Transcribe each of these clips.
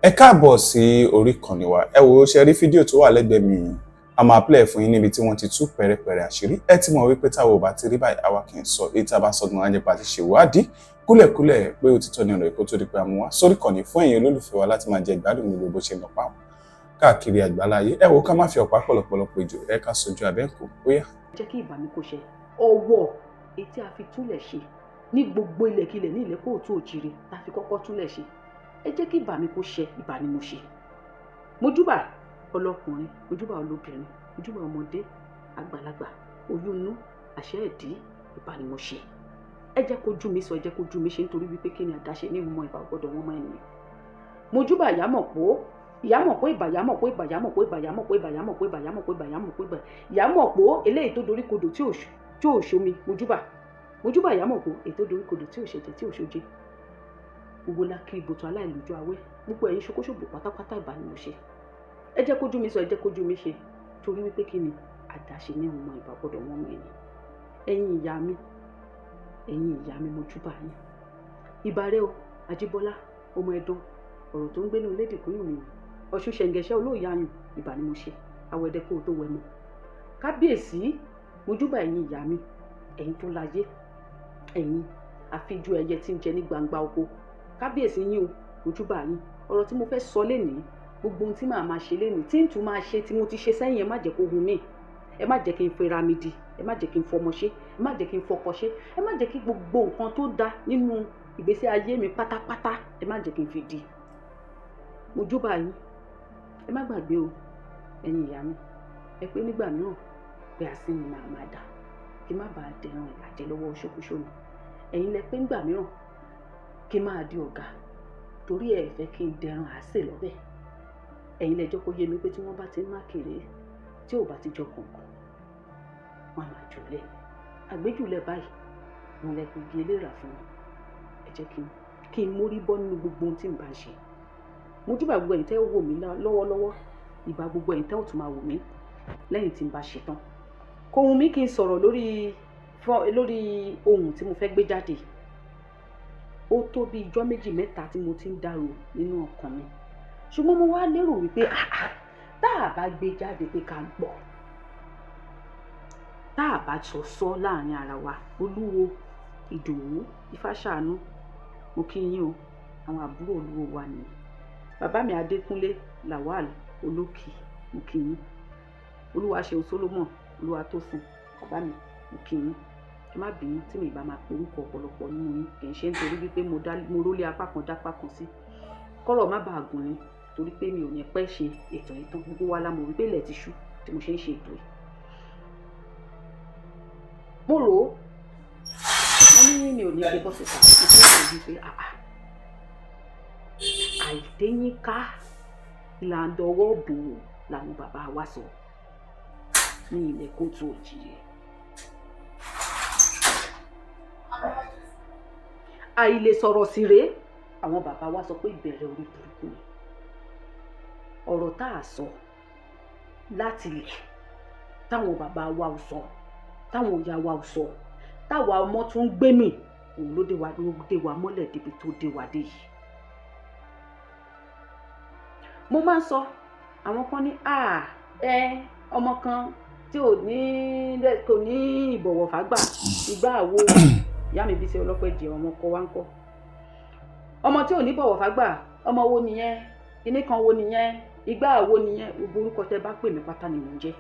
Ẹ káàbọ̀ sí orí ìkànnì wa. Ẹ wo ṣe rí fídíò tó wà lẹ́gbẹ̀ẹ́ mi. A máa play fún yín níbi tí wọ́n ti tú pẹ̀rẹ̀pẹ̀rẹ̀ àṣírí. Ẹ ti mọ̀ wípé táwọn ò bá ti rí báyìí àwa kì í sọ. Èyí tí a bá sọ gan an nípa ti ṣe ìwádìí kúlẹ̀kúlẹ̀ pé òtítọ́ ni ọ̀rọ̀ èkó tó di pé a mú wá sórí ìkànnì fún ẹ̀yin olólùfẹ́ wa láti máa jẹ ìgbádùn gbogbo bó ṣe ń lọ pa wọn káàkiri àgbáláyé. Ẹ wo ká má fi ọ̀pá pọ̀lọ̀pọ̀lọpọ̀ ìjò ẹ ká sojú abẹ́ǹkó bóyá. Jẹ́ kí ìbá mi kó ṣe ọwọ́ etí a fi túlẹ̀ ṣe ní gbogbo ilẹ̀kílẹ̀ ní ilẹ̀ kóòtù òjìrì tá a fi kọ́kọ́ túlẹ̀ ṣe. Ẹ jẹ́ kí ìbá mi kó ṣe ìbá ni mo ṣe. Mojúbà ọlọ́kùnrin, mojúbà olóbìnrin, mojúbà ọmọdé, àgbàlagbà, oyún inú, àṣẹ ìdí, ìbá ni mo ṣe. Ẹ jẹ́ kó jú mi sọ, ẹ jẹ́ kó jú mi ṣe nítorí wípé kí ni àdáṣe ní ìmọ̀ ìbá gbọ́dọ̀ wọ́n mọ́ ènìyàn. Mojúbà ìyámọ̀pó, ìyámọ̀pó ìbà ìyámọ̀pó ìbà ìyámọ̀pó ìbà ìyámọ̀pó ìbà ìyámọ̀pó ìbà ìyámọ̀pó ìbà ìyámọ̀pó ìbà ìyámọ̀pó eléyìí tó dorí kodò tí ò ṣomi mojúbà ìyámọ̀pó èyí tó dorí kodò tí ò ṣètè tí ò ṣoje. Gbogbo la kiri ibùtò aláìlójú awẹ́ gbogbo ẹ̀yin ṣokóṣòbò pátápátá ìbá ni mo ṣe. Ẹ jẹ́ kójú mi sọ, ẹ jẹ́ kójú mi ṣe torí wípé kí ni àdáṣe ní ọmọ ìbá gbọ́dọ̀ wọ́n mọ̀ ẹ̀yin ẹ̀yin ìyá mi mojúbà yín. Ìbà rẹ o Ajíbọ́lá ọmọ Ẹdùn ọ̀rọ̀ tó ń gbénu lédè kúnyùn mi Ọ̀ṣun ṣẹ̀ǹgẹ̀ṣẹ́ olóòyàyùn ìbá ni mo ṣe awẹ́dẹ́ kó o tó wẹ̀ mọ́. Kábíyèsí mojúbà ẹ̀yin ìyá mi ẹ̀yin tó láyé ẹ̀yin àfijú ẹyẹ tí ń jẹ ní gbangba oko kábíyèsí yín o mojúbà yín. Ọ̀rọ̀ tí mo fẹ́ sọ lénìí gbogbo ohun tí màá máa ṣe lénìí tí ń tún máa ṣe tí mo ti ṣe sẹ́yìn ẹ má jẹ́ kó hun mí ẹ má jẹ́ kí n fẹ́ra mi di ẹ má jẹ́ kí n fọmọ ṣe ẹ má jẹ́ kí n fọkọ ṣe ẹ má jẹ́ kí gbogbo nǹkan tó dá nínú ìgbésí ayé mi pátápátá ẹ má jẹ́ kí n fi di. Mojúbà yín ẹ má gbàgbé o ẹ̀yin ìyá mi ẹ pé nígbà mìíràn pé àsín mi máa dà kí má bàa dẹran ìbàjẹ́ lọ́wọ́ ṣókúṣónù. Ẹ̀yin lẹ pé nígbà mìíràn kí máa di ọ̀gá torí ẹ fẹ́ kí n dẹran àsè lọ́bẹ̀. Ẹ̀yin lẹ́jọ́ kó yé mi pé tí wọ́n bá ti ń má kéré tí ò bá ti jọ kọ̀ọ̀kan wọn máa jùlẹ̀ àgbéjùlẹ̀ báyìí wọn lẹ fi di eléra fún wọn. Ẹ jẹ́ kí n mórí bọ́ nínú gbogbo ohun tí n bá ń ṣe. Mojúbà gbogbo ẹ̀yin tẹ́ wò mí lọ́wọ́lọ́wọ́ ìbá gbogbo ẹ̀yin tẹ́ ò tún máa wò mí lẹ́yìn tí n bá ṣe tán. Kò wù mí kí n sọ̀rọ̀ lórí ohun tí mo fẹ́ gbé jáde. Ó tó bí ijọ́ méjì mẹ́ta tí mo ti ń dàrò nínú ọkàn mi ṣùgbọ́n mo wá lérò wípé tá a bá gbé jáde pé ká gbọ́ tá a bá sọ láàrin ara wa Olúwo Ìdòwú Ifáṣàánú mo kí yín o àwọn àbúrò Olúwo wa nìyí. Bàbá mi Adékúnlé Lawal Olókì mo kí yín. Olúwaṣeun Solomon Olúwatósìn bàbá mi mo kí yín. Ẹ má bínú tí mi bá máa porúkọ ọ̀pọ̀lọpọ̀ nínú yín kì í ṣe nítorí wípé mo rólé apá kan dápá kan sí kọ́rọ̀ má bàa gùn ni torí pé mi ò ní pẹ́ ṣe ètò ìtàn gbogbo wa la mọ̀ wípé ilẹ̀ ti ṣú tí mo ṣe ń ṣe ètò yìí. Mo rò ó wọ́n ní mi ò ní gbé bọ́sì ta mo fẹ́ sọ wípé àìdéyínká ìlànà ọwọ́ bò ó làwọn bàbá wa sọ ní ilẹ̀ kóòtù òjìrì. Àìlè sọ̀rọ̀ sí rèé àwọn bàbá wa sọ pé ìbẹ̀rẹ̀ orí burúkú ni. Ọ̀rọ̀ tá a sọ láti lẹ̀ táwọn bàbá wa ò sọ táwọn ìyá wa ò sọ táwa ọmọ tún ń gbé mì òun ló dé wa mọ́lẹ̀ débi tó dé wa dé yìí. Mo máa ń sọ àwọn kan ní ọmọ kan tí kò ní ìbọ̀wọ̀ fágbà ìgbà àwo ìyá mi Bísí Ọlọ́pẹ́ jẹ́ ọmọ kọ wá ń kọ́. Ọmọ tí ò ní bọ̀wọ̀ fágbà ọmọ wo nìyẹn kíní kan wo nìyẹn ìgbà àwo nìyẹn gbogbo orúkọ tẹ́ bá pè mí pátá ni mò ń jẹ́.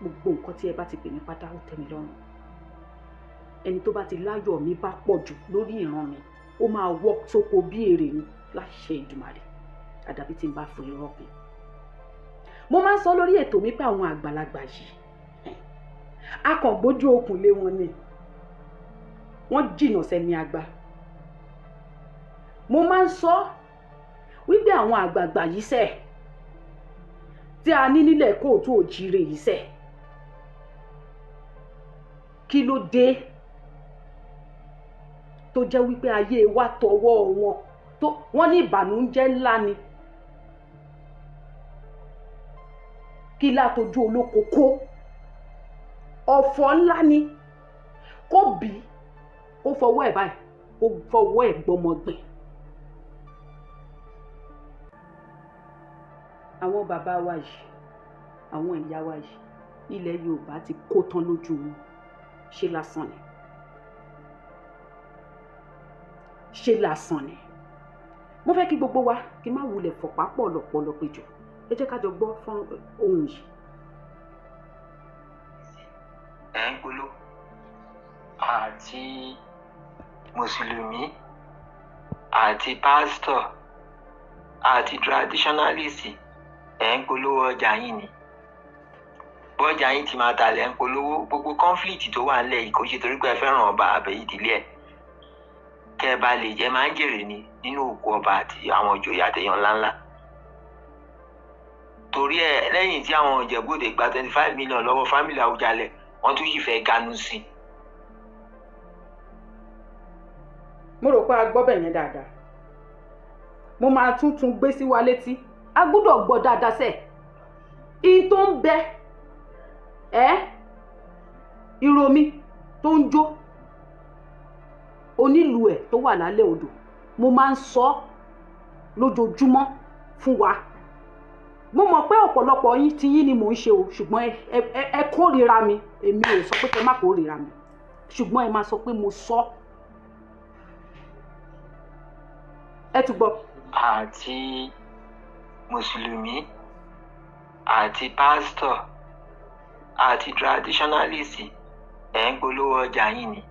Gbogbo nǹkan tí ẹ bá ti pè mí pátá ó tẹ́ mi lọ́rùn. Ẹni tó bá ti láyọ̀ mi bá pọ̀ jù lórí ìran mi ó máa wọ́ sóko bí èrè ni láṣẹ Ìdùmarè àdàbí tí n bá fún irọ́ pin. Mo máa ń sọ lórí ètò mi pé àwọn àgbàlagbà yìí a kàn gbójú okùn lé wọn ni wọ́n jìnnà sẹ́ni àgbà. Mo máa ń sọ wípé àwọn àgbààgbà yìí sẹ́ tí a ní nílẹ̀ kóòtù òjìrè yìí sẹ́ kí ló dé tó jẹ́ wípé ayé wa tọwọ́ wọ́n ní ìbànújẹ́ ńlá ni kí látojú olóko kó ọ̀fọ̀ ńlá ni kó bí ó fọwọ́ ẹ̀ báyìí ó fọwọ́ ẹ̀ gbọmọgbìn àwọn bàbá wa yìí àwọn ìyá wa yìí ilẹ̀ Yorùbá ti kó tán lójú wọn ṣe lásán ni ṣe lásán ni mo fẹ́ kí gbogbo wa kí má wulẹ̀ fọ̀pá pọ̀ lọ́pọ̀lọ́ péjọ ẹ jẹ́ ká jọ gbọ́ fún ohun yìí. ẹ̀ ń polówó àti mùsùlùmí àti pásítọ̀ àti traditionalist ẹ̀ ń polówó ọjà yín ni bọ́jà yín ti máa talẹ̀ ń polówó gbogbo conflict tó wà nílẹ̀ yìí kò ṣe torí pé ẹ fẹ́ràn ọba àbẹ̀yí ìdílé ẹ̀ kẹ́ ẹ bá lè jẹ́ máa ń jèrè ni nínú òkú ọba àti àwọn ìjòyè àtẹ̀yàn ńláńlá torí ẹ lẹ́yìn tí àwọn Ìjẹ̀bú-Òde gba 25 million lọ́wọ́ fámìlì Àwùjalẹ̀ wọ́n tún sì fẹ́ ganu sí i. mo rò pé a gbọ́ bẹ̀ yẹn dáadáa mo máa tún gbé sí wa létí a gbọ́dọ̀ gbọ́ dáadáa sẹ́ẹ̀ ìyí tó ń bẹ ìròmí tó ń jó onílù ẹ̀ tó wà lálẹ́ odò mo máa ń sọ lójoojúmọ́ fún wa mo mọ̀ pé ọ̀pọ̀lọpọ̀ yín ti yín ni mò ń ṣe o ṣùgbọ́n ẹ kórìíra mi èmi ò sọ pé kẹ́ má kórìíra mi ṣùgbọ́n ẹ máa sọ pé mo sọ ẹ tún gbọ́. àti mùsùlùmí àti pásítọ̀ àti traditionalist ẹ̀ ń polówó ọjà yín ni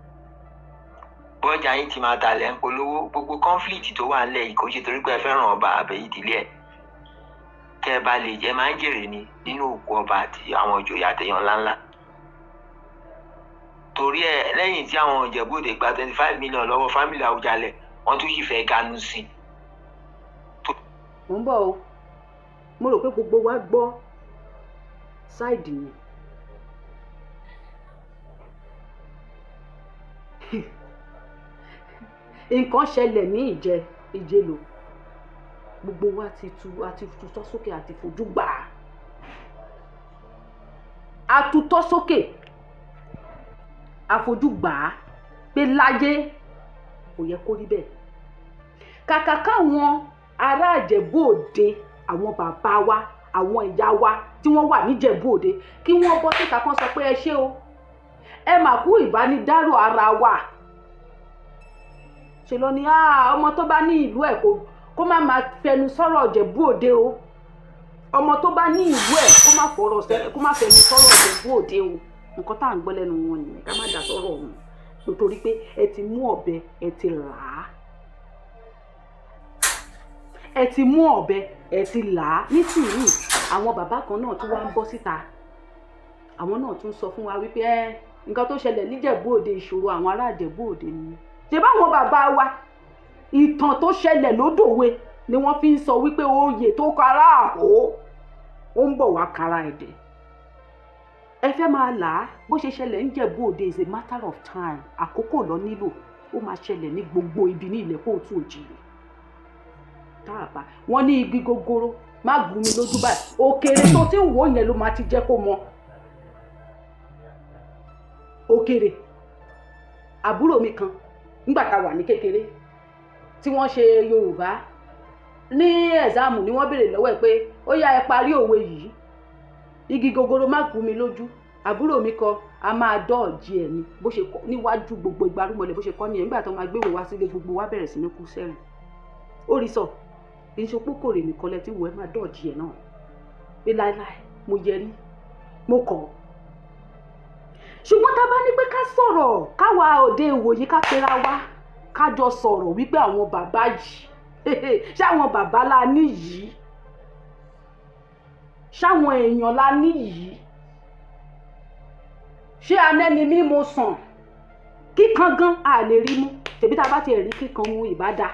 bọ́jà yín ti máa talẹ̀ ń polówó gbogbo conflict tó wà nílẹ̀ yìí kò ṣe torí pé ẹ fẹ́ràn ọba àbẹ̀yí ìdílé ẹ̀ kẹ́ ẹ bá lè jẹ́ máa ń jèrè ni nínú òkú ọba àti àwọn ìjòyè àtẹ̀yàn ńláńlá torí ẹ lẹ́yìn tí àwọn Ìjẹ̀bú-Òde gba 25 million lọ́wọ́ fámìlì Àwùjalẹ̀ wọ́n tún sì fẹ́ ganu sí i. mo ń bọ̀ o mo rò pé gbogbo wa gbọ́ sáìdì yẹn nǹkan ṣẹlẹ̀ ní ìjẹlò gbogbo wa ti tutọ́ sókè àti fojú gbà á àtútọ́ sókè àfojú gbà á pé láyé kò yẹ kó rí bẹ́ẹ̀ kàkà káwọn ará Ìjẹ̀bú-Òde àwọn bàbá wa àwọn ìyá wa tí wọ́n wà níjẹ̀bú-Òde kí wọ́n bọ́ síta kan sọ pé ẹ ṣé o ẹ mà kú ìbánidárò ara wa ṣe lọ ní ọmọ tó bá ní ìlú ẹ̀ kó má máa fẹnu sọ̀rọ̀ Ìjẹ̀bú-Òde o ọmọ tó bá ní ìlú ẹ̀ kó má fẹnu sọ̀rọ̀ Ìjẹ̀bú-Òde o nǹkan tá à ń gbọ́ lẹ́nu wọn nìyẹn ká má dá sọ̀rọ̀ wọn nítorí pé ẹ ti mú ọ̀bẹ ẹ ti là á ẹ ti mú ọ̀bẹ ẹ ti là á nísìnyí àwọn bàbá kan náà tún wá ń bọ́ síta àwọn náà tún sọ fún wa wípé nǹkan tó ṣẹlẹ̀ níjẹ̀bú-Òde ìṣòro àwọn ará Ìjẹ̀bú-Òde ni ṣe báwọn bàbá wa ìtàn tó ṣẹlẹ̀ lódòwe ni wọ́n fi ń sọ wípé oyè tó kára àhó ó ń bọ̀ wá kára ẹ̀dẹ̀ ẹ fẹ́ máa là á bó ṣe ṣẹlẹ̀ níjẹ̀bú-Òde is a matter of time àkókò lọ nílò ó máa ṣẹlẹ̀ ní gbogbo ibi ní ilẹ̀ kóòtù òjìrì táàbà wọ́n ní igi gogoro má gún mi lójú báyìí òkèrè tó ti ń wò yẹn ló máa ti jẹ́ kó mọ òkèrè àbúrò mi kan nígbà tá a wà ní kékeré tí wọ́n ṣe Yorùbá ní ẹ̀sáàmù ni wọ́n béèrè lọ́wọ́ ẹ̀ pé ó yá ẹ parí òwe yìí igi gogoro má gún mi lójú àbúrò mi kọ a máa dọ́ọ̀jì ẹ̀ ni bó ṣe kọ níwájú gbogbo ìgbárùmọ̀lẹ̀ bó ṣe kọ́ nìyẹn nígbà tó máa gbéwèé wá sílé gbogbo wa bẹ̀rẹ̀ sí ní kú sẹ́rìn ó rí sọ kì í ṣe pókòrè nìkan lẹ tí wọ́n ẹ máa dọ́ọ̀jì ẹ̀ náà pé láéláé mo yẹrí mo kọ̀ ṣùgbọ́n tá a bá ní pé ká sọ̀rọ̀ káwa òde ìwòyí ká pera wa ká jọ sọ̀rọ̀ wípé àwọn bàbá yìí ṣáwọn bàbá la ní yìí ṣáwọn èèyàn la ní yìí ṣé anẹ́ni mímu sàn kíkan gan a lè rí mú tèbí tá a bá ti rí kíkan mú ìbádá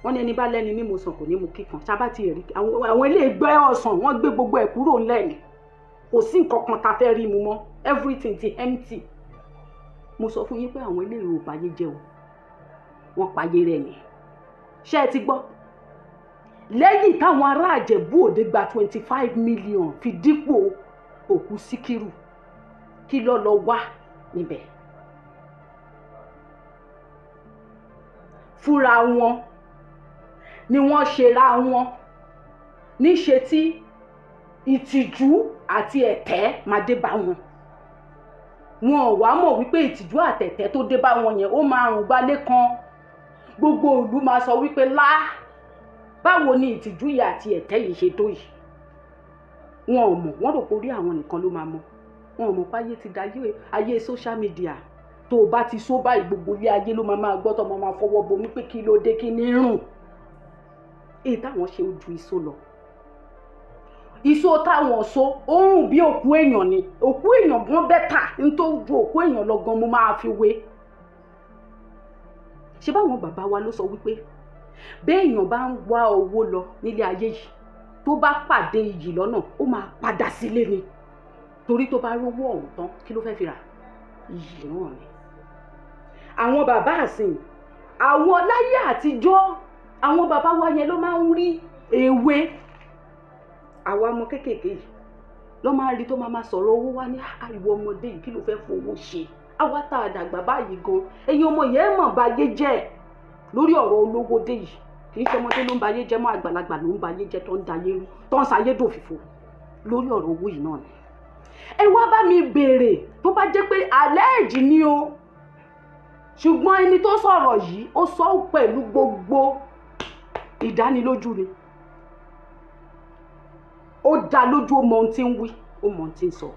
wọ́n ní ẹni bá lẹ́ni mímu sàn kò ní mu kíkan tá a bá ti rí àwọn ilé ìgbẹ́ ọ̀sán wọ́n gbé gbogbo ẹ̀ kúrò ńlẹ̀ ni kò sí nǹkan kan tá a fẹ́ rí mu mọ́ everything ti empty mo sọ fún yín pé àwọn ilé ìrò báyé jẹ́ o wọ́n payé rẹ̀ ni ṣé ẹ ti gbọ́ lẹ́yìn táwọn ará Ìjẹ̀bú-Òde gba 25 million fi dípò òkú Síkírù kí ló lọ wá níbẹ̀ fúnra wọn ni wọ́n ṣera wọn níṣe tí ìtìjú àti ẹ̀tẹ́ máa dé bá wọn. Wọn ò wá mọ̀ wípé ìtìjú àtẹ̀tẹ́ tó dé bá wọn yẹn ó máa rùn gbálé kan. Gbogbo ìlú máa sọ wípé báwo ni ìtìjú yìí àti ẹ̀tẹ́ yìí ṣe tó yìí. Wọn ò mọ̀, wọ́n rò pé orí àwọn nìkan ló máa mọ̀. Wọn ò mọ̀ pé ayé ti da ayé social media. Tó o bá ti sọ báyìí gbogbo ilé ayé ló máa gbọ́ tó máa fọwọ́ bomí pé kí ló dé kí ní rùn. Èyí táwọn ṣe ojú iṣó lọ. Iṣó táwọn so ó rùn bí òkú èèyàn ni. Òkú èèyàn gan bẹ́tà ní tó ju òkú èèyàn lọ gan mo máa fi wé. Ṣé báwọn bàbá wa ló sọ wípé béèyàn bá ń wá owó lọ nílé ayé yìí tó bá pàdé iyì lọ́nà ó máa padà sílé ni. Torí tó bá rówó ọ̀hún tán kí ló fẹ́ fi rà? Iyì náà ni. Àwọn bàbá àsìn, àwọn láyé àtijọ́, àwọn bàbá wa yẹn ló máa ń rí ewé. Àwa ọmọ kéékèèké yìí ló máa rí tó máa sọ̀rọ̀ owó wá ní ìwọ ọmọdé yìí kí ló fẹ́ fowó ṣe. Àwa tá a dàgbà báyìí gan ẹ̀yin ọmọ yẹn mọ̀ báyé jẹ́ lórí ọ̀rọ̀ olówó dé yìí. Kì í ṣe ọmọdé ló ń bayé jẹ́ mọ́ àgbàlagbà ló ń bayé jẹ́ tó ń dayé rú tó ń sayé dòfìfo lórí ọ̀rọ̀ owó yìí náà ni. Ẹ wá bá mi béèrè tó bá jẹ́ pé àlẹ́ẹ̀jì ni o, ṣùgbọ́n ẹni tó sọ̀rọ̀ yìí ó sọ pẹ̀lú gbogbo ìdánilójú ni. Ó dá lójú, ó mọ ohun tí ń wí, ó mọ ohun tí ń sọ.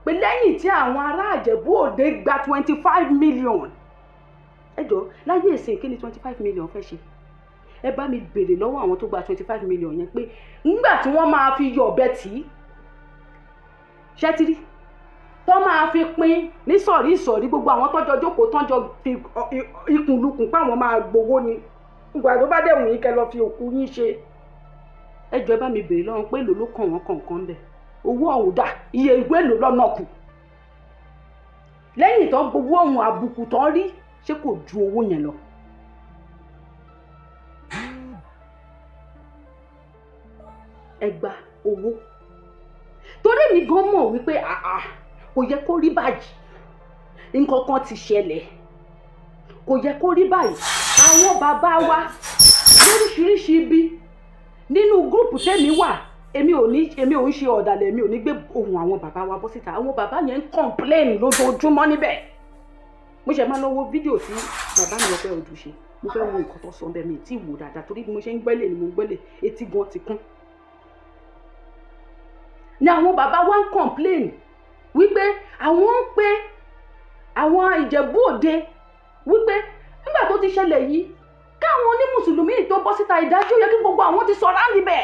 Pé lẹ́yìn tí àwọn ará Ìjẹ̀bú Òde gba 25 million. Ẹ jọ̀ọ́ láyé ìsìn kí ni 25 million fẹ́ ṣe? Ẹ bá mi béèrè lọ́wọ́ àwọn tó gba 25 million yẹn pé nígbà tí wọ́n máa fi yọ̀ ọ̀bẹ tì í ṣẹ́tírí tó máa fi pín ní sọ̀rí gbogbo àwọn tọ́jọ́ jókòó tọ́jọ́ fi ikùn lukùn páwọn máa gbowó ni. Ìgbà tó bá dẹ̀wùn yín kẹ́ lọ fi òkú yín ṣe. Ẹ jọ̀ọ́ ẹ bá mi béèrè lọ́wọ́ pé èlò ló kàn wọ́n kọ̀ọ̀kan bẹ̀. Owó ọ̀hún dà iye ìwé èlò lọ́nà kù. Lẹ́yìn tó gbogbo ọ̀hún àbùkù tó rí ṣé kò ju owó yẹn lọ. Ẹ gba owó. Torí mi gan mọ̀ wípé kò yẹ kó rí báyìí. Nǹkan kan ti ṣẹlẹ̀. Kò yẹ kó rí báyìí. Àwọn bàbá wa lóríṣiríṣi ibi nínú gúrùpù tèmi wà èmi ò ń ṣe ọ̀dàlẹ̀, èmi ò ní gbé ohùn àwọn bàbá wa bọ́ síta. Àwọn bàbá yẹn ń kọ̀ǹpléènì lójoojúmọ́ níbẹ̀. Mo ṣe máa lọ wo fídíò tí bàbá mi Ọpẹ́ Ojú ṣe. Mo fẹ́ wo nǹkan tó sọ bẹ́ẹ̀ mi tí wò dáadáa torí bí mo ṣe ń gbẹ́lẹ̀ ni mo ń gbẹ́lẹ̀ etí gan ti kún. Ni àwọn bàbá wa ń kọ̀ǹpléènì wípé àwọn ń pe àwọn Ìjẹ̀bú Òde wípé nígbà tó ti ṣẹlẹ̀ yìí káwọn ní mùsùlùmí tó bọ́ síta ìdájí ó yẹ kí gbogbo àwọn ti sọ̀rọ̀ níbẹ̀.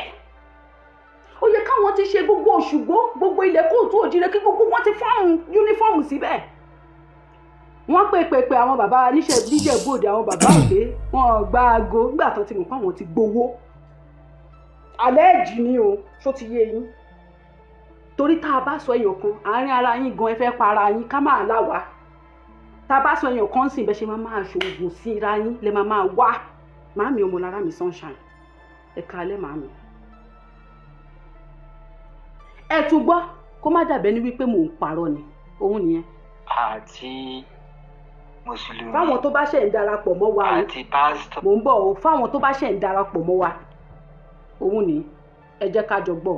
Ó yẹ káwọn ti ṣe gbogbo Òṣùgbó gbogbo ilẹ̀ Kóòtù Òjìrè kí gbogbo wọn ti fọ́ọ̀mù yúnífọ́ọ̀mù síbẹ̀. Wọ́n pè àwọn bàbá níjẹ̀bú Òde àwọn bàbá Òde wọn gba aago nígbà tó ti mọ̀ pé àwọn ti gbowó. Àlẹ́ẹ̀jì ni o ṣó ti yé yín. Torí tá a bá sọ èèyàn kan àárín ara yín gan ẹ fẹ́ pa ara yín ká máa láwa. Tá a bá sọ èèyàn kan sìn bẹ́ẹ̀ ṣe máa ṣòògùn sí ra yín lè máa wá. Màámi Ọmọlára mi Sunshine ẹ káalẹ́ màámi. Ẹ tún gbọ́ kó má dàbẹ́ ní wípé mò ń parọ́ ni òun nìyẹn. Àti mùsùlùmí. Fáwọn tó bá ṣẹ̀ ń darapọ̀ mọ́ wa àti pásítọ̀. mò ń bọ̀ o fáwọn tó bá ṣẹ̀ ń darapọ̀ mọ́ wa òun ni ẹ jẹ́ ká jọ gbọ́.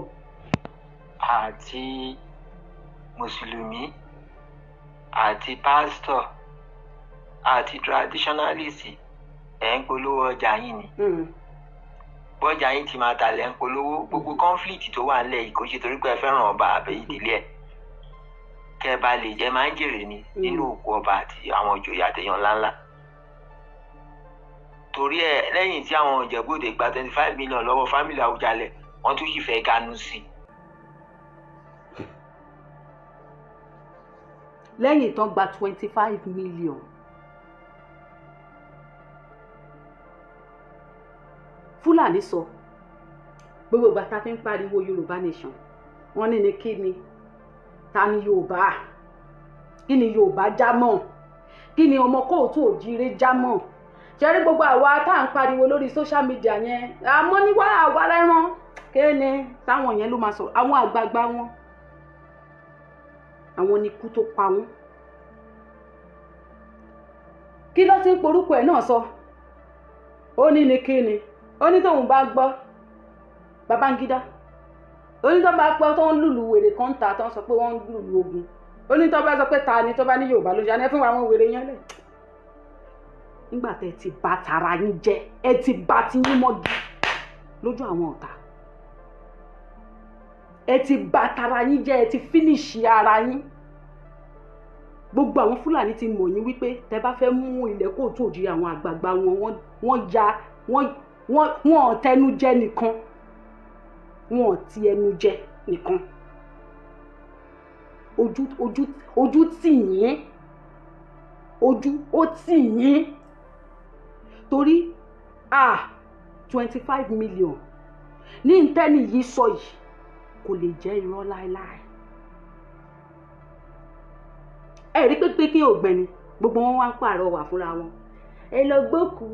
Àti mùsùlùmí àti pásítọ̀ àti traditionalist ẹ̀ ń polówó ọjà yín ni. Bọ́jà yín ti máa talẹ̀ ń polówó gbogbo conflict tó wà nílẹ̀ yìí kò ṣe torí pé ẹ fẹ́ràn ọba àbẹ̀ ìdílé ẹ̀. Kẹ́ ẹ bá lè jẹ́ máa ń jèrè ni nínú òkú ọba àti àwọn ìjòyè àtẹ̀yàn ńláńlá. Torí ẹ lẹ́yìn tí àwọn Ìjẹ̀bú Òde gba 25 million lọ́wọ́ fámìlì Àwùjalẹ̀ wọ́n tún sì fẹ́ ganu sí i. Lẹ́yìn tán gba 25 million. Fúlàní sọ gbogbo ìgbà tá a fi ń pariwo Yorùbá nation wọ́n ní kí ni ta ni Yorùbá, kí ni Yorùbá já mọ́, kí ni ọmọ Kóòtù Òjìrè já mọ́. Ṣé rí gbogbo àwa tá à ń pariwo lórí social media yẹn àmọ́ ní wàrà ẹran kéne táwọn yẹn ló máa sọ àwọn àgbààgbà wọn àwọn ni ikú tó pa wọn. Kí ló ti ń porúkọ ẹ̀ náà sọ ó ní kí ni ó ní tóun bá gbọ́ Babangida onítọ́ bá pẹ́ tó ń lùlù wèrè kan ta tó ń sọ pé wọ́n ń lùlù ogun onítọ́ bá sọ pé ta ni tó bá ní Yorùbá ló ṣe àná fún àwọn wèrè yẹn lẹ̀. nígbà tẹ́ ẹ ti bà tara yín jẹ́ ẹ ti bà ti yín mọ́gi lójú àwọn ọ̀tá ẹ ti bà tara yín jẹ́ ẹ ti fínísì ara yín. gbogbo àwọn Fúlàní ti mọ̀ yín wípé tẹ́ bá fẹ́ mú ilẹ̀ Kóòtù Òjìrì àwọn àgbààgbà wọ́n tẹnu jẹ nìkan wọ́n ti ẹnu jẹ nìkan ojú tì yín ojú ó tì yín torí 25 million ní ntẹ́ni yìí sọ yìí kò lè jẹ́ irọ́ láéláé. ẹ rí pé kí ògbẹ́ni gbogbo wọn wá ń pàrọwà fúnra wọn ẹ lọ gbókù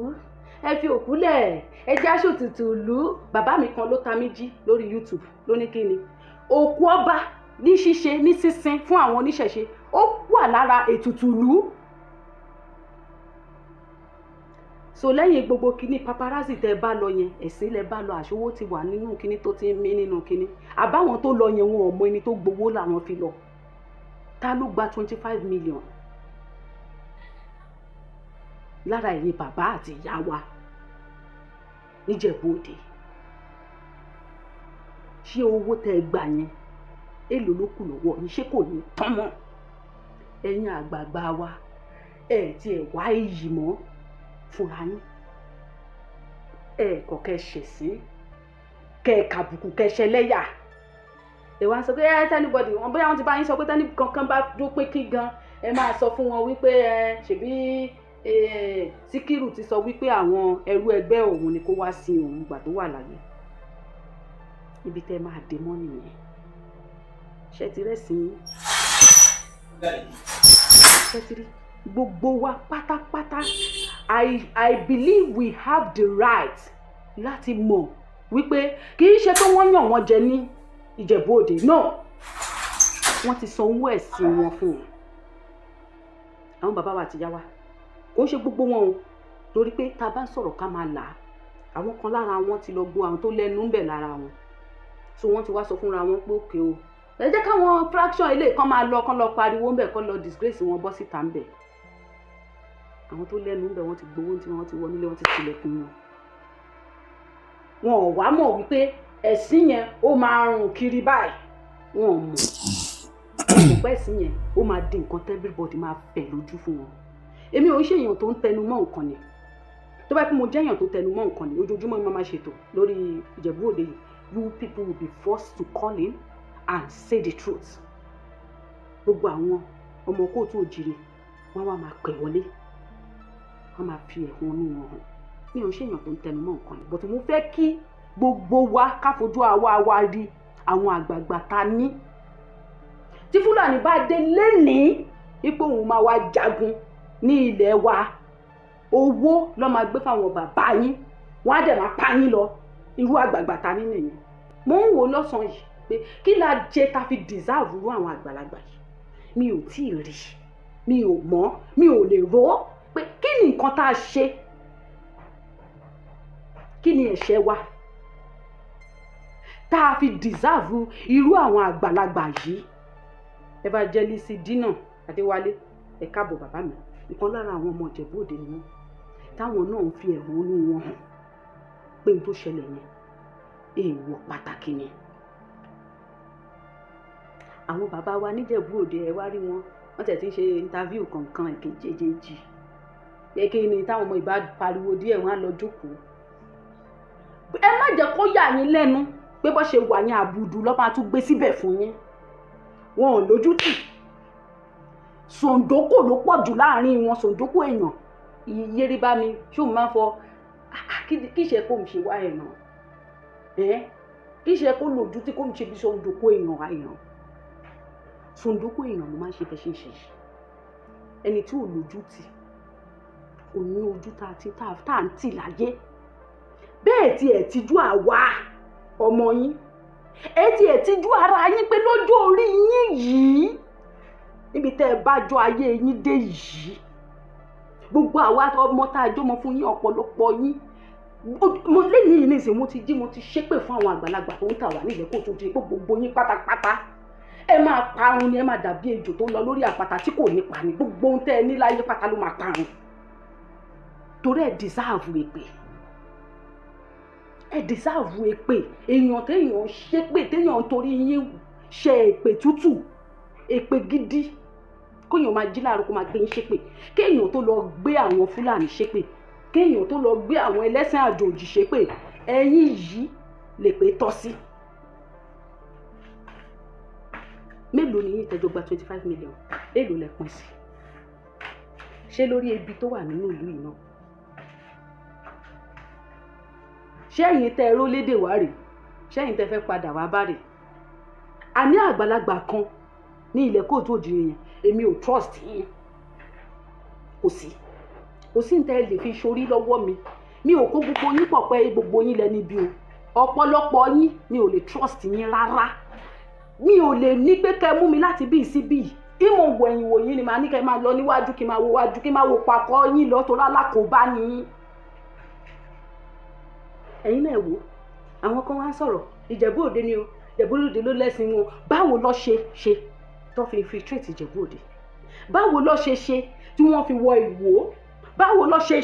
ẹ fi òkú lẹ̀ ẹ jáṣọ tutù lù ú. bàbá mi kan ló ta mí jí lórí YouTube ló ní kí ni òkú ọba ní ṣíṣe ní sísin fún àwọn oníṣẹ̀ṣe ó wà lára ètùtù lù ú. so lẹ́yìn gbogbo kíní paparazzi tẹ́ bá lọ yẹn ẹ̀sìn lẹ bá lọ àṣọwó ti wà nínú kíní tó ti ń mí nínú kíní àbáwọn tó lọ yẹn wọn ò mọ ẹni tó gbowó làwọn fi lọ. ta ló gba 25 million lára ẹ̀yin bàbá àti ìyá wa níjẹ̀bú Òde? ṣé owó tẹ́ ẹ gbà yẹn èlò ló kù lọ́wọ́ yín ṣé kò ní tán mọ́? ẹ̀yin àgbààgbà wa ẹ̀ tí ẹ̀ wá iyì mọ́ fúnra yín ẹ̀ kọ́ kẹ́ ṣẹ̀ sí kẹ́ kàbùkù kẹ́ ṣẹlẹ́yà ẹ wá sọ pé tẹ́nibọ́dì wọn bóyá wọn ti bá yín sọ pé tẹ́ni kankan bá dúró pé kí gan ẹ máa sọ fún wọn wípé ṣèbí Síkírù ti sọ wípé àwọn ẹrú ẹgbẹ́ òun ni kó wá sí òun gbà tó wà láyé. ibi tẹ́ máa dé mọ́ nìyẹn ṣe ti rẹ̀ sí ṣe ti rí gbogbo wa pátápátá I believe we have the right láti mọ̀ wípé kì í ṣe pé wọ́n yàn wọ́n jẹ ní Ìjẹ̀bú Òde náà wọ́n ti san owó ẹ̀sìn wọn fún wọn. àwọn bàbá wa àti ìyá wa kò ṣe gbogbo wọn o torí pé tá a bá ń sọ̀rọ̀ ká máa là á àwọn kan lára wọn ti lọ gbọ́ àwọn tó lẹ́nu ń bẹ̀ lára wọn so wọ́n ti wá sọ fúnra wọn pé òkè o ẹ jẹ́ káwọn fraction ilé kan máa lọ kán lọ pariwo ń bẹ̀ kán lọ disgrace wọn bọ́ síta ń bẹ̀. àwọn tó lẹ́nu ń bẹ̀ wọ́n ti gbowó tí wọ́n ti wọ nílé wọ́n ti tilẹ̀kùn wọn. wọn ò wá mọ̀ wípé ẹ̀sìn yẹn ó máa rùn kiri báyìí wọn ò mọ̀ pé ẹ̀sìn yẹn ó máa di nǹkan tí everybody máa fẹ̀ lójú fún wọn. èmi ò ń ṣèyàn tó ń tẹnu mọ́ nǹkan ni tó bá yẹ kó mo jẹ́yàn tó tẹnu mọ́ nǹkan ni ojoojúmọ́ ni mo máa ṣètò lórí Ìjẹ̀bú Òde yìí you people will be forced to call in and say the truth. gbogbo àwọn ọmọ Kóòtù Òjìrì wọ́n wá máa pè wọlé wọ́n máa fi ẹ̀hónú wọn hàn. mi ò ń ṣèyàn tó ń tẹnu mọ́ nǹkan ni but mo fẹ́ kí gbogbo wa ká fojú àwa wa rí àwọn àgbààgbà ta ní. tí Fúlàní bá dé lénìí ipò òun máa wá jagun ní ilẹ̀ wa owó ló máa gbé fáwọn bàbá yín wọ́n á dẹ̀ máa pa yín lọ irú àgbààgbà ta ní nìyẹn. mo ń wò lọ́sàn-án yìí pé kí la jẹ ta fi deserve irú àwọn àgbàlagbà yìí mi ò tí ì rí mi ò mọ̀ mi ò lè rò pé kí ni nǹkan tá a ṣe kí ni ẹ̀ṣẹ̀ wa tá a fi deserve irú àwọn àgbàlagbà yìí. Evangelist Dina Adéwálé ẹ káàbọ̀ bàbá mi ìkan lára àwọn ọmọ Ìjẹ̀bú Òde ni wọ́n táwọn náà ń fi ẹ̀hónú wọn hàn pé n tó ṣẹlẹ̀ yẹn èèwọ̀ pàtàkì ni. àwọn bàbá wa níjẹ̀bú Òde ẹ wá rí wọn wọ́n tẹ̀ tí ń ṣe interview kankan èkejì èké ni táwọn ọmọ ìbá pariwo díẹ̀ wọ́n á lọ jókòó. ẹ má jẹ́ kó yà yín lẹ́nu pé bó ṣe wà yín àbùdù ló máa tún gbé síbẹ̀ fún yín. wọn ò lójú tì sòǹdókò ló pọ̀ jù láàrin wọn sòǹdókò èèyàn Yérébá mi ṣó máa ń fọ kí ṣe kó ń ṣe wá ẹ̀ náà kí ṣe kó lójú tí kó ń ṣe bí sòǹdókò èèyàn sòǹdókò èèyàn ló máa ń ṣe bẹ́ẹ̀ ṣe ń ṣe ẹni tí ò lójú tì kò ní ojú tá à ń tì láyé bẹ́ẹ̀ tí ẹ̀ tijú àwa ọmọ yín ẹ ti ẹ̀ tijú ara yín pé lójú orí yín yìí níbi tẹ́ ẹ bá jọ ayé yín dé yìí gbogbo àwa ọmọ tá a jọmọ fún yín ọ̀pọ̀lọpọ̀ yín mo lẹ́yìn yìí nísìnyí mo ti jí mo ti ṣépè fún àwọn àgbàlagbà tó ń tà wá nílẹ̀ kó tó di pé gbogbo yín pátápátá ẹ máa parun ni ẹ máa dàbí ejò tó ń lọ lórí àpáta tí kò ní pa ni gbogbo ohun tẹ́ ẹ ní láyé pátá ló máa parun torí ẹ deserve èpè ẹ deserve èpè èèyàn téèyàn ṣépè téèyàn torí yín ṣe èpè tútù èpè gidi kéèyàn máa jí láàárọ̀ kó máa gbé yín ṣépè kéèyàn tó lọ gbé àwọn Fúlàní ṣépè kéèyàn tó lọ gbé àwọn ẹlẹ́sìn àjòjì ṣépè ẹ̀yin yìí lè pé tọ́ sí. Mélòó ni yín tẹ́jọ́ gba 25 million èlò lẹ pín sí ṣé lórí ebi tó wà nínú ìlú yìí náà ṣé ẹ̀yin tẹ́ ẹró lédè wá rè ṣé ẹ̀yin tẹ́ fẹ́ padà wá bá rè àní àgbàlagbà kan ní ilẹ̀ kóòtù òjìrì yẹn èmi ò trust yín kò sí ní tẹ́ ẹ lè fi ṣorí lọ́wọ́ mi ò kó gbogbo yín pọ̀ pé gbogbo yín lẹ́ni bí o ọ̀pọ̀lọpọ̀ yín mi ò lè trust yín rárá mi ò lè ní pé kẹ́ mú mi láti bí sí bí ìmọ̀ òwò ẹ̀yìn wò yín ni màá ní kẹ́ máa lọ níwájú kí máa wo wájú kí máa wo pakọ́ yín lọ tó lálákòóbá ni ẹ̀yin náà wò àwọn kan wá sọ̀rọ̀ Ìjẹ̀bú Òde ni o Ìjẹ̀bú Òde ló lẹ́sìn wọn báwo ló ṣe tó fi infiltrate Ìjẹ̀bú Òde báwo ló ṣe tí wọ́n fi wọ Ìwó báwo ló ṣe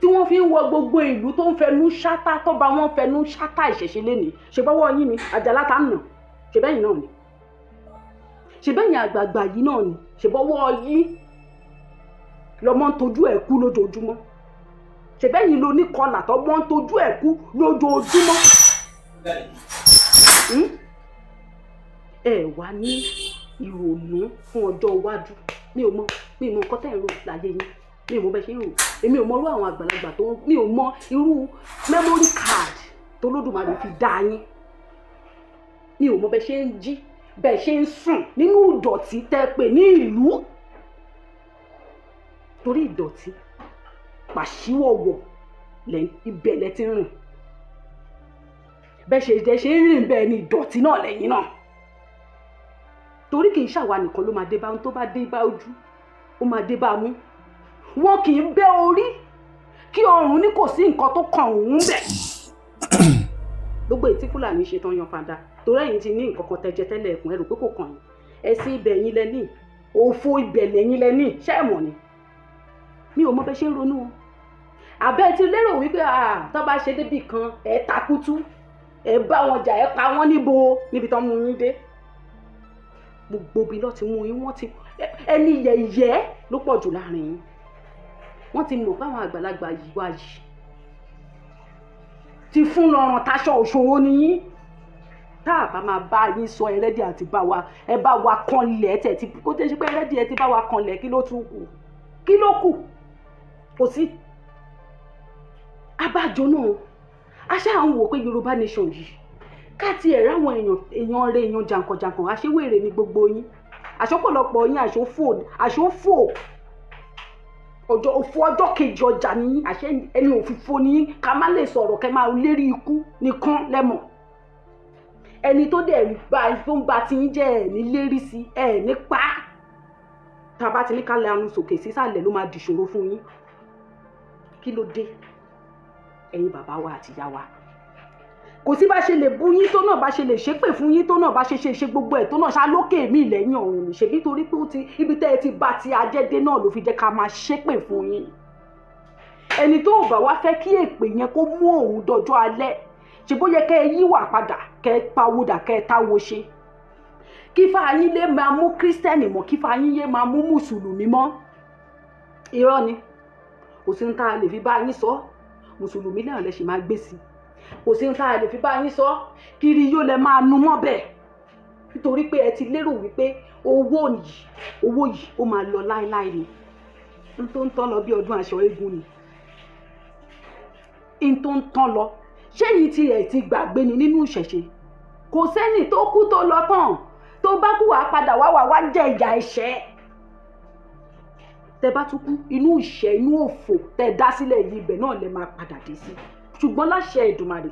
tí wọ́n fi ń wọ gbogbo ìlú tó ń fẹnu ṣátá tó bá wọn fẹnu ṣátá ìṣẹ̀ṣe lénìí ṣe bọ́wọ́ yín ni Àjàlá tá ń nà ṣe bẹ́yìn náà ni ṣe bẹ́yìn àgbààgbà yìí náà ni ṣe bọ́wọ́ yín lọ́mọ ń tojú ẹ̀ kú lójoojúmọ́ ṣe bẹ́yìn ló ní kọlà tó mọ́ ń tojú ẹ̀ kú lójoojúmọ́ ẹ wá ní ìrònú fún ọjọ́ iwájú mi ò mọ nǹkan tẹ́ ẹ̀ rò láyé yín mi ò mọ bẹ́ẹ̀ ṣe ń rò èmi ò mọ irú àwọn àgbàlagbà tó mi ò mọ irú memory card tó lódùmarè fi dá yín mi ò mọ bẹ́ẹ̀ ṣe ń jí bẹ́ẹ̀ ṣe ń sùn nínú ìdọ̀tí tẹ́ pè ní ìlú torí ìdọ̀tí pàṣíwọ̀wọ̀ ibẹ̀ lẹ ti rìn bẹ́ẹ̀ ṣe ń rìn bẹ́ẹ̀ ni ìdọ̀tí náà lẹ́yìn náà torí kì í ṣàwa nìkan ló máa dé bá ohun tó bá dé bá ojú ó máa dé bá mú wọn kì í bẹ́ orí kí ọrùn ní kò sí nǹkan tó kàn òun bẹ̀ gbogbo ètí Fúlàní ṣe tán yan fada torí ẹ̀yin ti ní nǹkan kan tẹ́jẹ tẹ́lẹ̀ ẹ̀kún ẹrù pé kò kàn yín ẹ̀sìn ibẹ̀ yín lẹ́ní òfo ibẹ̀ lẹ́yìn lẹ́ní ṣé ẹ̀ mọ̀ ni mi ò mọ bẹ́ẹ̀ ṣe ń ronú o àbẹ́ ti lérò wípé tó bá ṣe débì kan ẹ̀ takútú ẹ̀ bá wọn jà ẹ̀ pa wọ́n níbi tó mú yín dé gbogbo bí lọ́ọ́ ti mú yín wọ́n ti ẹni yẹ̀yẹ́ ló pọ̀ jù láàrin yín wọ́n ti mọ̀ fáwọn àgbàlagbà yìí wá yìí ti fún lọ́rùn táṣọ òṣòro ni yín tá a bá máa bá yín sọ ẹlẹ́dì àti ẹ bá wa kanlẹ̀ tẹ̀ tí kó tẹ́ ṣe pé ẹlẹ́dì ẹ ti bá wa kanlẹ̀ kí ló tún kù kí ló kù kò sí abájọ náà a ṣáà ń wò pé Yorùbá nation yìí káàtì ẹ̀ ráwọn èèyàn rẹ̀ èèyàn jàǹkànjàǹkàn àṣewèrè ní gbogbo yín àṣọpọ̀lọpọ̀ yín àṣòfò ọjọ́ kejì ọjà ní àṣẹ ẹni òfìfo ní ká má lè sọ̀rọ̀ kẹ́ máa lérí ikú nìkan lẹ́mọ̀ ẹni tó dẹ̀ tó ń ba ti ń jẹ́ ẹ̀ ní lérí sí ẹ̀ nípa tá a bá ti ní ká lè anu sòkè sísàlẹ̀ ló máa dìṣòro fún yín kí ló dé ẹ̀yin bàbá wa àti ìyá wa kò sí bá ṣe lè bú yín tó náà bá ṣe lè ṣépè fún yín tó náà bá ṣe gbogbo ẹ̀ tó náà ṣá lókè mí lẹ́yìn ọ̀run ní ṣebí torí pé ibi tẹ́ ẹ ti bá ti ajẹ́dé náà ló fi jẹ́ ká máa ṣépè fún yín ẹni tó bá wá fẹ́ kí èpè yẹn kó mú òun dọjọ́ alẹ́ ṣe bó yẹ kẹ́ ẹ yíwà padà kẹ́ ẹ pawódà kẹ́ ẹ táwo ṣe kí fáyín lè máa mú kírísítẹ́nì mọ́ kí fáyín yé máa mú mùsùlùmí mọ́ irọ́ ni kò sí ní tá a lè fi bá yín sọ mùsùlùmí náà lè ṣì máa gbé sí kò sí ní tá a lè fi bá yín sọ kiri yóò lè máa nu mọ́ bẹ́ẹ̀ nítorí pé ẹ ti lérò wípé owó yìí ó máa lọ láéláé ni n tó ń tán lọ bí ọdún aṣọ eégún ni n tó ń tán lọ ṣé yìí tí ẹ ti gbàgbé ni nínú ìṣẹ̀ṣe kò sẹ́ni tó kú tó lọ tán tó bá kú wàá padà wá jẹ ìyà ẹ̀ṣẹ̀ tẹ bá tún kú inú ìṣẹ́ inú òfò tẹ dá sílẹ̀ yìí ibẹ̀ náà lè máa padà dé sí ṣùgbọ́n láṣẹ Èdùmàrè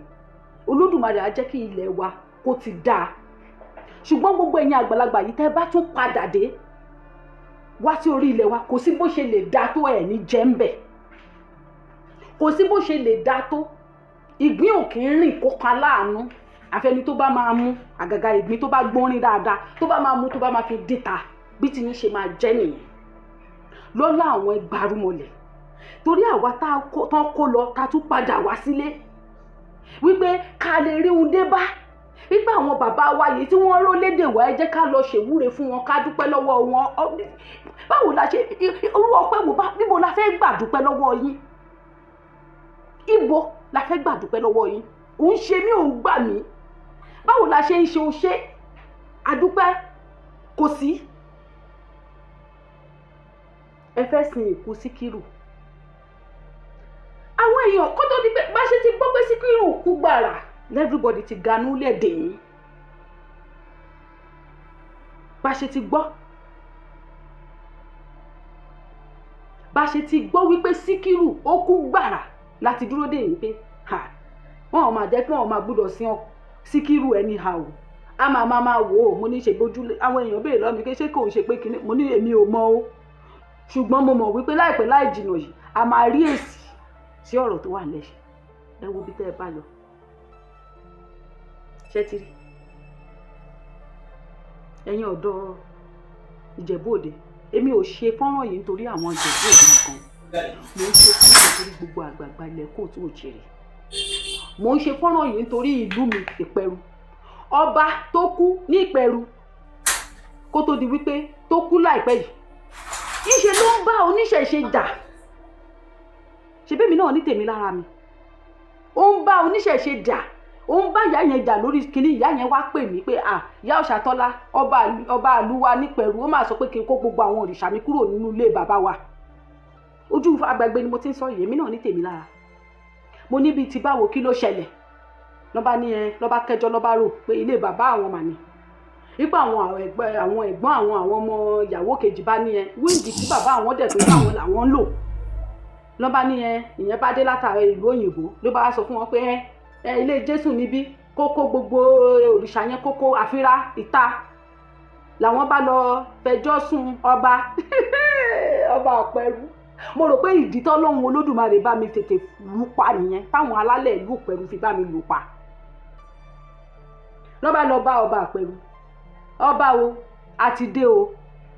Olódùmarè á jẹ́ kí ilẹ̀ wa kó ti dáa ṣùgbọ́n gbogbo ẹ̀yin àgbàlagbà yìí tẹ́ bá tún padà dé wá sí orí ilẹ̀ wa kò sí bó ṣe lè dá tó ẹ̀ ní jẹ́ ń bẹ̀ kò sí bó ṣe lè dá tó ìgbín ò kì í rìn kó kan láàánú àfẹni tó bá máa mú àgàgà ìgbín tó bá gbórin dáadáa tó bá máa mú tó bá máa fi dìta bí tí ní ṣe máa jẹ́ nìyẹn lọ́lá àwọn ẹgbàrúmọlẹ̀ torí àwa tán kó lọ ta tún padà wá sílé wípé ká lè rí un dé bá wípé àwọn bàbá wa yìí tí wọ́n ró lédè wá ẹ jẹ́ ká lọ ṣèwúre fún wọn ká dúpẹ́ lọ́wọ́ wọn báwo la ṣe irú ọpẹ́ wo bá níbo la fẹ́ gbà dúpẹ́ lọ́wọ́ yín ibo la fẹ́ gbà dúpẹ́ lọ́wọ́ yín òun ṣe mí òun gbà mí báwo la ṣe ń ṣe o ṣe àdúpẹ́ kò sí ẹ fẹ́ sin ìkú Síkírù àwọn èèyàn kó tó di pé bá ṣe ti gbọ́ pé Síkírù kú gbàrà everybody ti ganú lẹ́dẹ̀ yín bá ṣe ti gbọ́ wípé Síkírù ó kú gbàrà láti dúró dè yín pé wọn ò máa jẹ́ pé wọn máa gbọ́dọ̀ sin Síkírù anyhow a máa wò ó mo ní ṣe bójú àwọn èèyàn béèrè lọ́mi pé ṣé kò ń ṣe pé kíní mo ní èmi ò mọ̀ o ṣùgbọ́n mo mọ̀ wípé láìpẹ́ láì jìnnà yìí a máa rí èsì sí ọ̀rọ̀ tó wà lẹ́sẹ̀ ẹ wo bí tẹ́ ẹ bá lọ ṣé ti rí ẹ̀yin ọ̀dọ́ Ìjẹ̀bú Òde èmi ò ṣe fọ́nrán yìí nítorí àwọn Ìjẹ̀bú Òde nìkan mo ń ṣe fọ́nrán nítorí gbogbo àgbààgbà ilẹ̀ Kóòtù Òjìrè mo ń ṣe fọ́nrán yìí nítorí ìlú mi Ìpẹ̀rù ọba tó kú ní Ìpẹ̀rù kó tó di wípé tó kú láìpẹ́ yìí ìṣe ló ń bá oníṣẹ̀ṣe jà ṣebí mi náà ní tèmi lára mi ó ń bá oníṣẹ̀ṣe jà ó ń bá ìyá yẹn jà lórí kinní ìyá yẹn wá pè mí pé ìyá Ọ̀ṣàtọ́lá ọba ìlú wa nípẹ̀rù ó máa sọ pé kí n kó gbogbo àwọn òrìṣà mi kúrò nínú ilé bàbá wa ojú agbègbè ni mo ti ń sọ yìí èmi náà ní tèmi lára mo níbi tí báwo kí ló ṣẹlẹ̀ lọ́ba ní lọ́ba kẹjọ lọ́ba rò pé ilé bàbá àwọn mà ní nípa àwọn ẹ̀gbọ́n àwọn ọmọ ìyàwó kejì bá ní wíńdì tí bàbá àwọn dẹ̀ pé àwọn làwọn ń lò lọ́ba ní ìyẹn bá dé látàrí ìlú òyìnbó ló bá sọ fún wọn pé ilé Jésù níbí kókó gbogbo òrìṣà yẹn kókó àfírá ìta làwọn bá lọ fẹjọ́ sùn ọba Ìpẹ̀rù mo rò pé ìdí tọ́lọ́run Olódùmarè bá mi tètè lù pa nìyẹn táwọn alálẹ̀ ìlú Ìpẹ̀rù fi bá mi lù pa lọ́ba lọ bá ọba Ìpẹ̀rù ọba o àti dé o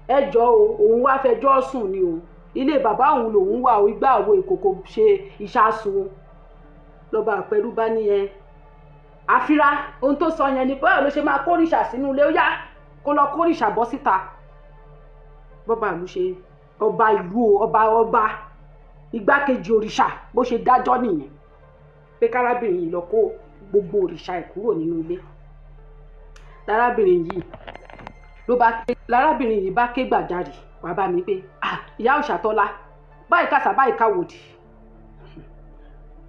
ẹjọ́ o òun wá fẹjọ́ sùn ni o ilé bàbá òun lòun wà o igbá àwo ìkòkò ṣe ìṣàsùn lọ́ba Ìpẹ̀rù bá ní àfírá ohun tó sọ yẹn ni báwo ló ṣe máa kórìṣà sínú ilé ó yá kó lọ kórìṣà bọ́ síta bọ́ba ìlú ṣe ọba ìlú o ọba igbákejì òrìṣà bó ṣe dájọ́ nìyẹn pé kárábìnrin yìí lọ kó gbogbo òrìṣà ẹ̀ kúrò nínú ilé lárábìnrin yìí bá ké gbàjarè wá bá mi pé ìyá Ọ̀ṣàtọ́lá báyìí kàṣà báyìí káwòdì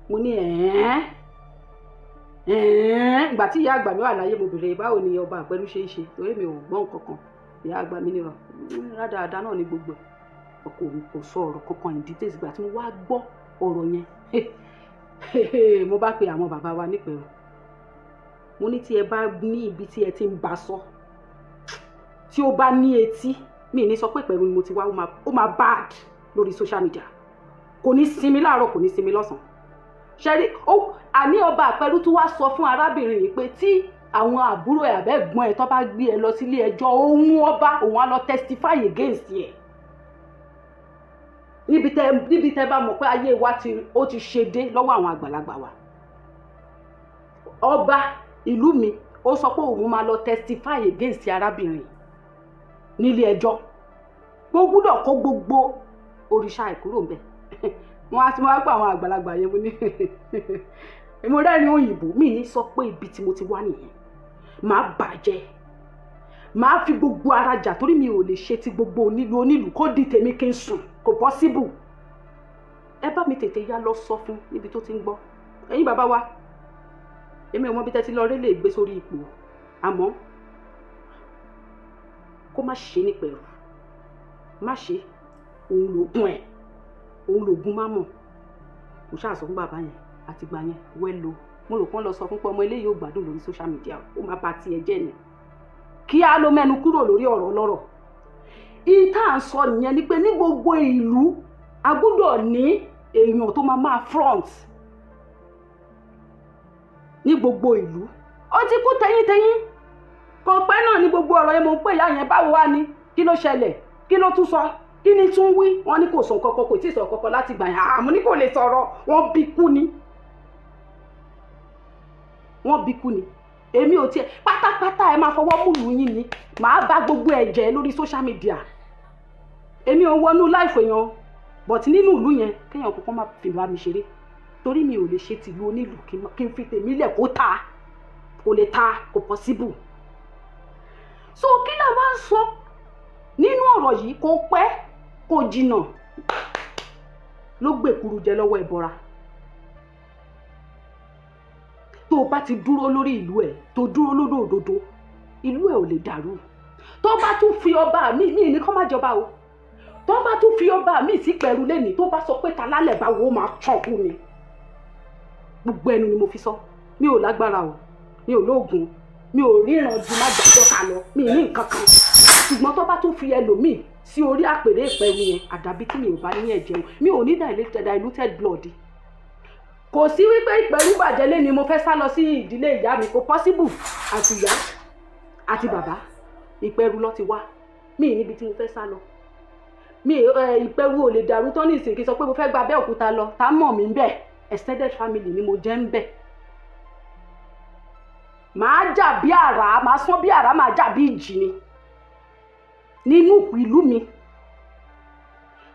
mo ní ìgbà tí ìyá àgbà mi wà láyé mo bèrè báwo ni ọba Ìpẹ̀rù ṣe é ṣe torí mi ò gbọ́ nǹkan kan ìyá àgbà mi ní rádaràda náà ní gbogbo ọkọ òun kò sọ ọ̀rọ̀ kankan in details ìgbà tí mo wá gbọ́ ọ̀rọ̀ yẹn mo bá pe àwọn bàbá wa nípẹ̀rù mo ní tí ẹ bá ní ibi tí ẹ ti ń bá sọ tí ó bá ní etí mi ní sọ pé Ìpẹ̀rù ni mo ti wá ó máa bad lórí social media kò ní sinmi láàárọ̀ kò ní sinmi lọ́sàn-án ṣẹ́rí àní ọba Ìpẹ̀rù tó wá sọ fún arábìnrin yìí pé tí àwọn àbúrò ẹ̀ àbẹ́gbọ́n ẹ̀ tó bá gbé ẹ lọ sílé ẹjọ́ òun á lọ testify against ẹ̀ níbi tẹ́ bá mọ̀ pé ayé wa ó ti ṣe dé lọ́wọ́ àwọn àgbàlagbà wa ọba ìlú mi ó sọ pé òun máa lọ testify against arábìnrin nílé ẹjọ́ ó gbọ́dọ̀ kó gbogbo òrìṣà ẹ̀ kúrò ńbẹ̀ wọ́n á ti máa gbà àwọn àgbàlagbà yẹn mo ní mo rẹ́rìn òyìnbó mi ní sọ pé ibi tí mo ti wá nìyẹn màá bàjẹ́ màá fi gbogbo ara jà torí mi ò lè ṣe ti gbogbo onílù kó di tèmi kí n sùn kò possible ẹ bá mi tètè yá lọ sọ fún níbi tó ti ń gbọ́ ẹ̀yin bàbá wa èmi ò mọ bí tẹ́ ti lọ rí lè gbé sórí ipò àmọ́ kó má ṣe nípẹ̀rù má ṣe òun lògùn má mọ̀ kò ṣáà sọ fún bàbá yẹn àti gbà yẹn wẹ́lo mo rò pọ́n lọ sọ fún pé ọmọ eléyìí ò gbádùn lórí social media ó máa bá tiẹ̀ jẹ́ ni kí á ló mẹ́nu kúrò lórí ọ̀rọ̀ ọlọ́rọ̀ ìta à ń sọ nìyẹn ni pé ní gbogbo ìlú a gbọ́dọ̀ ní èèyàn tó máa front ní gbogbo ìlú ó ti kú tẹ̀yìntẹ̀yìn kò pẹ́ náà ní gbogbo ọ̀rọ̀ yẹn mo pè ìyá yẹn báwo wá ni kí ló ṣẹlẹ̀ kí ló tún sọ kí ni tún wí wọ́n ní kò sọ kankan kò tí ì sọ kankan láti gbà yẹn àmọ́ ní kò lè sọ̀rọ̀ wọ́n bí kú ni èmi ò tiẹ̀ pátápátá ẹ máa fọwọ́ múlù yín ni màá bá gbogbo ẹ̀ jẹ́ lórí social media èmi ò wọnú láìfò èèyàn but nínú ìlú yẹn kéèyàn kọ́kọ́ má fi bá mi ṣeré torí mi ò lè ṣe tìlú onílù kí n fi tèmi lẹ̀ kó lè ta kò possible. So kí la máa ń sọ nínú ọ̀rọ̀ yìí kò pẹ́ kò jìnnà ló gbèkuru jẹ lọ́wọ́ ẹ̀bọra tó o bá ti dúró lórí ìlú ẹ̀ tó dúró lódò òdodo ìlú ẹ̀ ò lè dàrú tó bá tún fi ọba mi ní kọ́ má jọba o tó bá tún fi ọba mi sí pẹ̀rù lẹ́nìí tó bá sọ pé ta lálẹ́ bá wo máa tàn kú mi gbogbo ẹnu ni mo fi sọ mi ò lágbára o mi ò lóògùn mi ò ríran ju má gbàjọ́ ká lọ mi ní nǹkan kan ṣùgbọ́n tó bá tún fi ẹlòmíì sí orí àpèrè ìpẹ̀rù yẹn àdàbí tí mi ò bá ní ẹ̀jẹ̀ o mi ò ní diluted blood kò sí wípé ìpẹ̀rù bàjẹ́ lé ni mo fẹ́ sá lọ sí ìdílé ìyá mi kò possible àti ìyá àti bàbá ìpẹ̀rù lọ ti wá mi níbi tí mo fẹ́ sá lọ mi ìpẹ̀rù ò lè dàrú tán ní ìsìnkí sọ pé mo fẹ́ gba Abẹ́òkúta lọ tá mọ̀ mí ń bẹ̀ extended family ni mo jẹ́ ń bẹ̀ màá jà bí àrá màá sán bí àrá màá jà bí ìjì ni nínú ìlú mi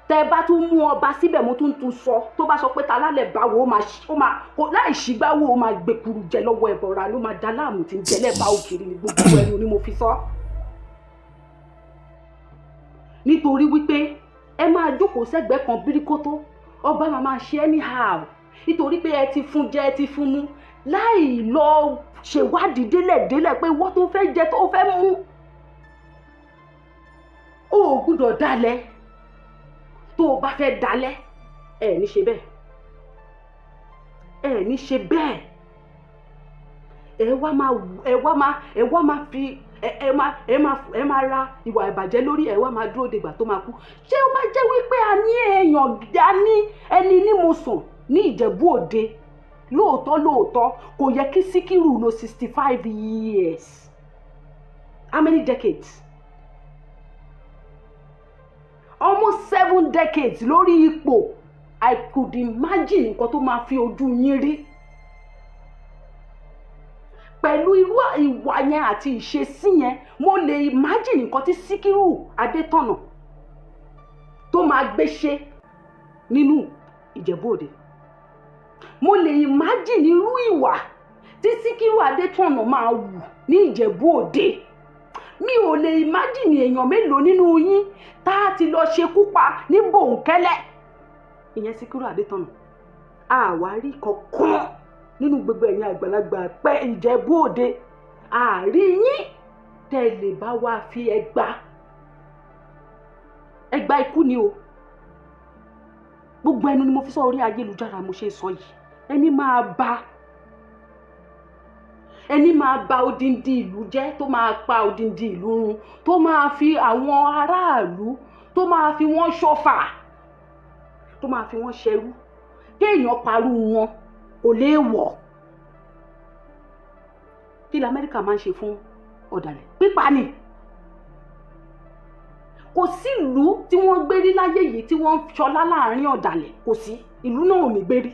tẹ bá tún mú ọba síbẹ̀ mo tún sọ tó bá sọ pé ta lálẹ́ báwo ó máa láì ṣígbáwó ó máa gbèkuru jẹ lọ́wọ́ ẹ̀bọ̀ra ló máa dá láàmú tí ń jẹlẹ̀ bá òkèrè ní gbogbo ẹnu ni mo fi sọ. nítorí wípé ẹ máa jókòó sẹ́gbẹ̀ẹ́ kan bíríkótó ọba máa ṣe anyhow nítorí pé ẹ ti fún jẹ ẹ ti fún mú láì lọ ṣèwádìí délẹ̀ pé wọ́n tó fẹ́ jẹ tó fẹ́ mú ó gbúdọ̀ dalẹ̀ tó o bá fẹ́ dalẹ̀ ẹ ní ṣe bẹ́ẹ̀ ẹ wá máa fi ẹ máa ra ìwà ìbàjẹ́ lórí ẹ wá máa dúró dìgbà tó máa kú ṣé ó bá jẹ́ wípé a ní èèyàn dání ẹni ní mo sùn ní Ìjẹ̀bú Òde lóòótọ́ kò yẹ kí Síkírù lo 65 years how many decades almost 7 decades lórí ipò I could imagine nǹkan tó máa fi ojú yín rí pẹ̀lú irú ìwà yẹn àti ìṣesí yẹn mo lè imagine nǹkan tí Síkírù Adétọ̀nà tó máa gbé ṣe nínú Ìjẹ̀bú Òde mo lè imagine irú ìwà tí Síkírù Adétọ̀nà máa wù ní Ìjẹ̀bú Òde mi ò lè imagine èèyàn mélòó nínú yín tá a ti lọ ṣekú pa ní bòńkẹ́lẹ́ ìyẹn Síkírù Adétọ̀nà àwárí kankan nínú gbogbo ẹ̀yin àgbàlagbà pẹ́ Ìjẹ̀bú Òde àárí yín tẹ́ lè bá wa fi ẹgbà ikú ni o gbogbo ẹnu ni mo fi sọ orí ayélujára mo ṣe sọ yìí ẹni máa ba odindi ìlú jẹ́ tó máa pa odindi ìlú run tó máa fi àwọn aráàlú tó máa fi wọ́n ṣọ́fà tó máa fi wọ́n ṣẹrú kéèyàn parú wọn kò léèwọ̀ kí l'Amẹ́ríkà máa ń ṣe fún ọ̀dàlẹ̀ pípa ni kò sí ìlú tí wọ́n gbé rí láyé yìí tí wọ́n ṣọlá láàrin ọ̀dàlẹ̀ kò sí ìlú náà ò ní gbé rí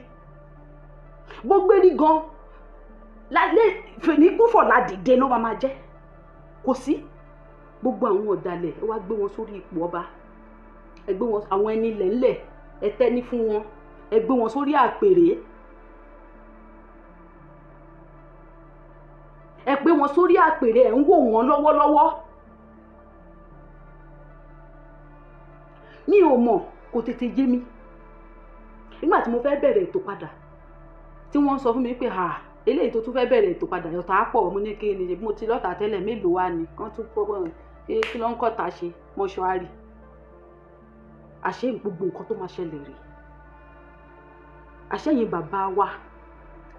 bó gbé rí gan lálẹ́ fèníkúfọ̀lá dìde ló máa jẹ́ kò sí gbogbo àwọn ọ̀dàlẹ̀ ẹ wá gbé wọn sórí ipò ọba ẹ gbé wọn àwọn ẹni ilẹ̀ ńlẹ̀ ẹ tẹ́ni fún wọn ẹ gbé wọn sórí àpèrè ẹ gbé wọn sórí àpèrè ẹ ń wò wọn lọ́wọ́lọ́wọ́ mi ò mọ̀ kò tètè yé mi nígbà tí mo fẹ́ bẹ̀rẹ̀ ètò padà tí wọ́n sọ fún mi pé eléyìí tó tún fẹ́ bẹ̀rẹ̀ ètò padà ọ̀tá pọ̀ mo ní kí ni mo ti lọ́tà tẹ́lẹ̀ mélòó wá ni kán tún pọ̀ kí ló ń kọ́ta ṣe mọ́ṣúárì àṣé gbogbo nǹkan tó máa ṣẹlẹ̀ rèé àṣẹyìn bàbá wa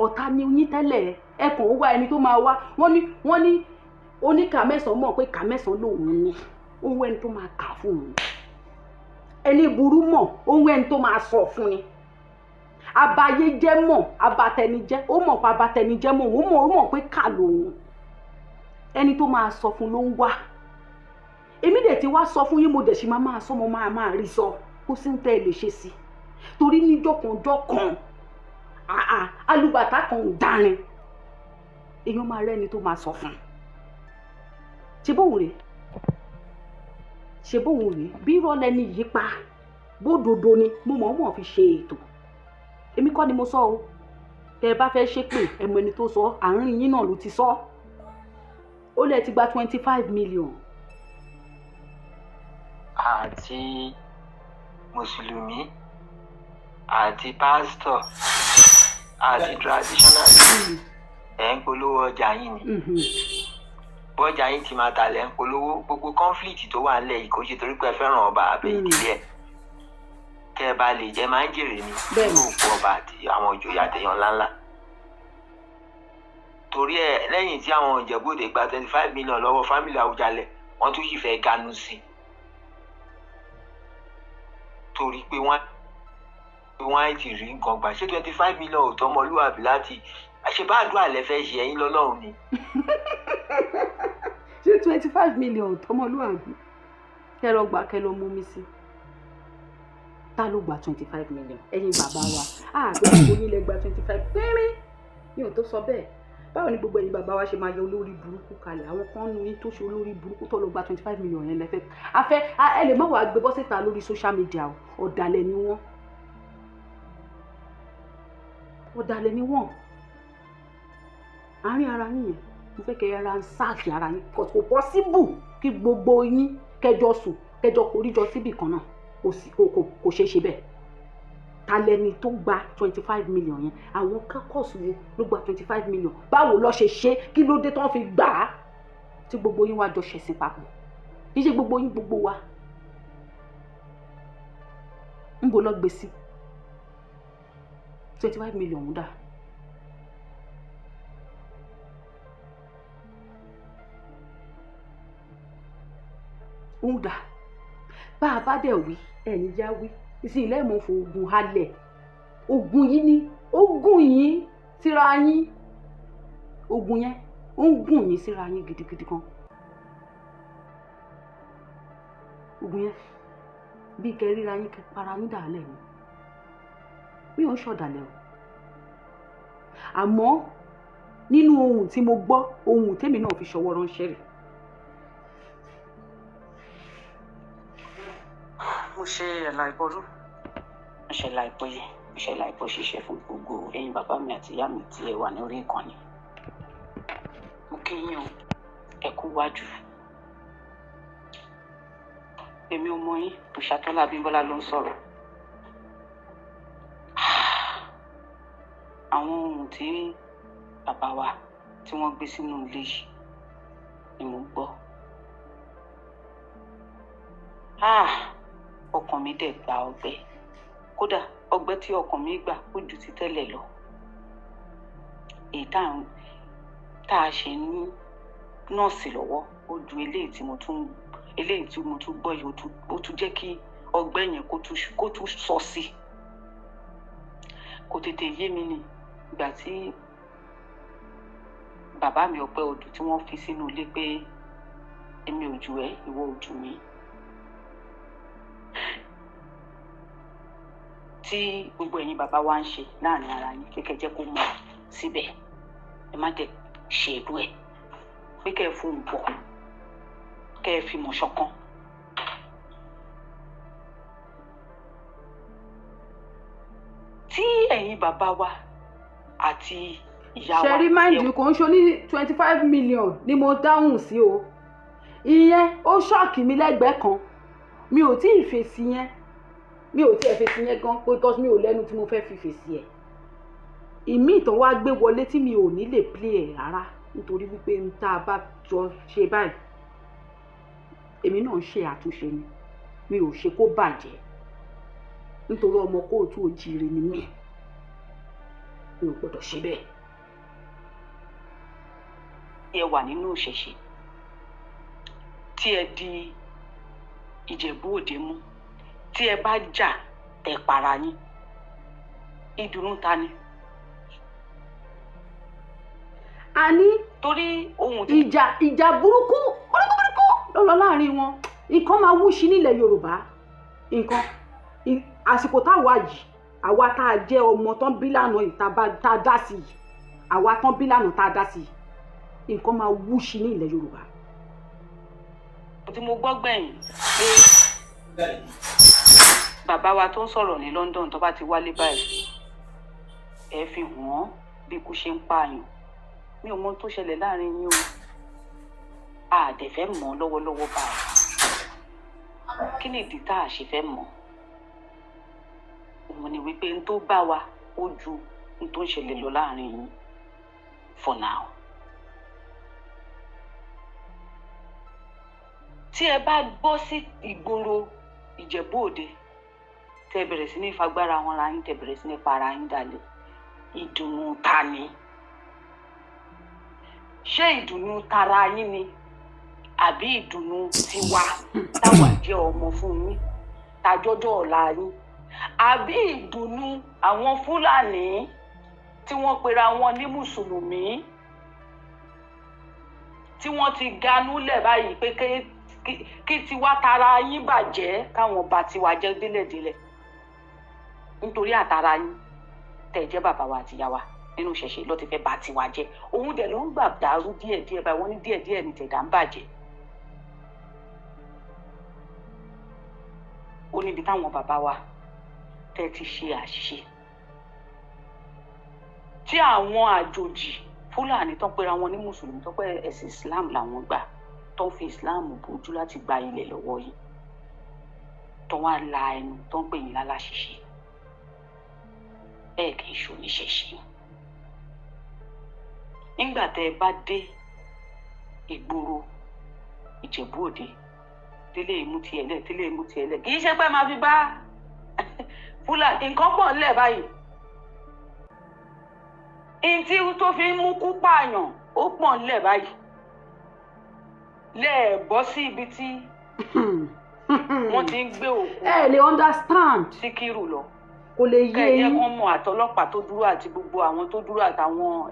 ọ̀tá ni yín tẹ́lẹ̀ ẹkùn ó wá ẹni tó máa wá wọ́n ní oníkà mẹ́sàn-án mọ̀ pé kà mẹ́sàn-án lòun ní òun ẹni tó máa kà fún un ẹni burú mọ̀ òun ẹni tó máa sọ fún ni abayéjẹ́ mọ̀ abatẹnijẹ́ ó mọ̀ pé abatẹnijẹ́ mọ̀ ó mọ̀ pé kà lòun ẹni tó máa sọ fún ló ń wá èmi dẹ̀ ti wá sọ fún yín mo dẹ̀ sì máa sọ mo máa rí sọ kó sí ń tẹ́ ẹ lè ṣe sí torí níjọ́kanjọ́kan alùbàtà kan ò dárin èèyàn máa rẹ́ni tó máa sọ fún ṣe bóun rèé bí ìrọ̀lẹ́ ni yìí pa bódodo ni mo mọ̀ fi ṣe ètò èmi kọ́ ni mo sọ o tẹ́ ẹ bá fẹ́ ṣépè ẹ̀mọ ẹni tó sọ àárín yín náà ló ti sọ ó lè ti gba 25 million. àti mùsùlùmí àti pásítọ̀ àti traditionalist ẹ̀ ń polówó ọjà yín ni bọ́jà yín ti máa talẹ̀ ń polówó gbogbo conflict tó wà nílẹ̀ yìí kò ṣe torí pé ẹ fẹ́ràn ọba àbẹ̀ ìdílé ẹ̀ kẹ́ ẹ bá lè jẹ́ máa ń jèrè ní nínú òkú ọba àti àwọn ìjòyè àtẹ̀yàn ńláńlá torí ẹ lẹ́yìn tí àwọn ìjẹ́bóde gba 25 million lọ́wọ́ fámìlì Àwùjalẹ̀ wọ́n tún yìí fẹ́ ganu sí torí pé wọ́n á ti rí nǹkan gbà ṣé 25 million ò tọ́mọlúwàbí láti àṣebáàdúrà lẹ fẹ́ ṣe ẹ̀yin lọ́lọ́run ni. ṣé 25 million ò tọ́mọlúwàbí kẹ́ lọ gbà kẹ́ lọ mú mi sí ta ló gba 25 million ẹ̀yin bàbá wa àgbẹ̀ gbogbo yín lẹ gba 25 péré mi ò tó sọ bẹ́ẹ̀ báwo ni gbogbo ẹ̀yin bàbá wa ṣe máa yọ olórí burúkú kalẹ̀ àwọn kan nu yín tó ṣe olórí burúkú tó lọ gba 25 million yẹn lẹ́fẹ̀ẹ́ afẹ́ ẹ lè má wàá gbé bọ́ síta lórí social media ọ̀dàlẹ̀ ni wọ́n àárín ara yín yẹn mo fẹ́ kẹ́ ara ń sáàkì ara yín kò possible kí gbogbo yín kẹjọ sùn kẹjọ koríjọ síbì kan náà kò ṣeé ṣe bẹ́ẹ̀ ta lẹni tó gba 25 million yẹn àwọn kákọ́ọ̀sì wo ló gba 25 million báwo lọ ṣe kí ló dé tán fi gbà á tí gbogbo yín wá jọ ṣẹ̀sìn papọ̀ kì í ṣe gbogbo yín gbogbo wa ń bo lọ gbé sí 25 million ń dà. ń dà bá a bá dẹ̀ wí ẹ̀yin já wí ìsìn ilé ìmọ̀ fún ogun halẹ̀ ogun yìí ni ogun yìí síra yín ogun yẹn ó ń gùn yín síra yín gidigidi kan ogun yẹn bí kẹríra yín kẹ para yín dàálẹ̀ ni mi ò ń ṣọ̀dàlẹ̀ o àmọ́ nínú ohun tí mo gbọ́ ohun tèmi náà fi ṣọwọ́ ránṣẹ́ rẹ̀. mo ṣe ẹ̀la ìbọrú mo ṣe ẹ̀la ìpòyè mo ṣe ẹ̀la ìpò ṣíṣe fún gbogbo ẹ̀yin bàbá mi àti ìyá mi tí ẹ wà ní orí ìkànnì mo kí yín o ẹ kú wájú èmi ọmọ yín Òṣàtọ́lá Abímbọ́lá ló ń sọ̀rọ̀ àwọn ohun tí bàbá wa tí wọ́n gbé sínú ilé yìí ni mo gbọ́ ọkàn mi dẹ̀ gba ọgbẹ́ kódà ọgbẹ́ tí ọkàn mi gbà ó ju ti tẹ́lẹ̀ lọ èyí tá a ṣe ní nọ́ọ̀sì lọ́wọ́ ó ju eléyìí tí mo tún gbọ́ yìí ó tún jẹ́ kí ọgbẹ́ yẹn kó tún sọ sí kò tètè yé mi ni ìgbà tí bàbá mi Ọpẹ́ Odù tí wọ́n fi sínú ilé pé èmi ò jù ẹ́ ìwọ ò jù mí tí gbogbo ẹ̀yin bàbá wa ń ṣe láàrin ara yín kékeré jẹ́ kó mọ̀ síbẹ̀ ẹ má dẹ̀ ṣe ìlú ẹ̀ pé kẹ́ ẹ fohùn pọ̀ kẹ́ ẹ fi mọ̀ ṣọ̀kan. tí ẹ̀yin bàbá wa àti ìyá wa. ṣẹ̀rí máìndì kò ń ṣe ní 25 million ni mo dáhùn sí o ìyẹn ó ṣọ́ọ̀kì mi lẹ́gbẹ̀ẹ́ kan mi ò tí ì fèsì yẹn mi ò tí ì fèsì yẹn gan because mi ò lẹ́nu tí mo fẹ́ fi fèsì ẹ̀ ìmí ìtàn wá gbé wọlé tí mi ò ní lè play ẹ̀ rárá nítorí wípé n tá a bá jọ ṣe báyìí èmi náà ń ṣe àtúnṣe ni mi ò ṣe kó bàjẹ́ nítorí ọmọ kóòtù òjíire ni mí mi ò gbọdọ̀ ṣe bẹ́ẹ̀. ẹ wà nínú òṣèṣe tí ẹ di Ìjẹ̀bú Òde mú tí ẹ bá jà ẹ para yín ìdùnnú ta ni. a ní torí ohun tí ìjà burúkú lọ́lọ́ láàrin wọn. Nǹkan máa wúṣi nílẹ̀ Yorùbá. Nǹkan àsìkò táwa yìí, àwa tá a jẹ́ ọmọ tán bí lánàá yìí tá a dá sí yìí, àwa tán bí lánàá tá a dá sí yìí, nǹkan máa wúṣi ní ilẹ̀ Yorùbá. tí mo gbọ́ gbẹ̀yìn pé bàbá wa tó ń sọ̀rọ̀ ní London tó bá ti wálé báyìí ẹ fi hàn bí ikú ṣe ń pààyàn. Mi ò mọ tó ṣẹlẹ̀ láàrin yín o, àdẹ̀fẹ́ mọ̀ lọ́wọ́lọ́wọ́ báyìí. Kí ni ìdí tá a ṣe fẹ́ mọ̀? Òun ni wípé n tó bá wa ó ju n tó ń ṣẹlẹ̀ lọ láàrin yín for now. Tí ẹ bá gbọ́ sí ìgboro Ìjẹ̀bú Òde tẹ́ bẹ̀rẹ̀ sí ní fagbára wọn ra yín, tẹ́ bẹ̀rẹ̀ sí ní para yín dalẹ̀, ìdùnnú ta ni? Ṣé ìdùnnú tara yín ni àbí ìdùnnú tiwa táwa jẹ́ ọmọ fún yín tájọ́jọ́ ọ̀la yín, àbí ìdùnnú àwọn Fúlàní tí wọ́n pera wọn ní Mùsùlùmí tí wọ́n ti ganúlẹ̀ báyìí pé kí tiwa tara yín bàjẹ́ káwọn bà tiwa jẹ́ délẹ̀délẹ̀ nítorí àtara yín tẹ́ jẹ́ bàbá wa àtìyá wa nínú ṣẹ̀ṣẹ̀ ló ti fẹ́ bà tiwa jẹ́. Òun dẹ̀ ló ń gbà dàrú díẹ̀díẹ̀ báyìí, wọ́n ní díẹ̀díẹ̀ ní tẹ̀dá ń bàjẹ́. Ó níbi táwọn bàbá wa tẹ́ ti ṣe àṣìṣe tí àwọn àjòjì Fúlàní tó ń pera wọn ní Mùsùlùmí tó pé ẹ̀sìn Islam làwọn gbà tó ń fi Islam bójú láti gba ilẹ̀ lọ́wọ́ yìí tó wá la ẹnu tó ń pè yín láláṣìṣe. Ẹ kì í ṣoníṣẹ̀ṣe. Nígbà tẹ́ ẹ bá dé ìgboro Ìjẹ̀bú Òde délé ìmú tiẹ̀ lẹ̀ délé ìmú tiẹ̀ lẹ̀, kì í ṣe pé máa fi bá Fúlàní nǹkan pọ̀ ńlẹ̀ báyìí. Ìntí tó fi ń mú kú pààyàn ó pọ̀ ńlẹ̀ báyìí. Lẹ́ẹ̀bọ́ sí ibi tí wọ́n ti ń gbé òkú. Ẹ lè understand. Síkírù lọ. Kò lè yé yín. Kẹ̀yẹ́ kan mọ àtọlọ́pàá tó dúró àti gbogbo àwọn tó dúró àtàwọn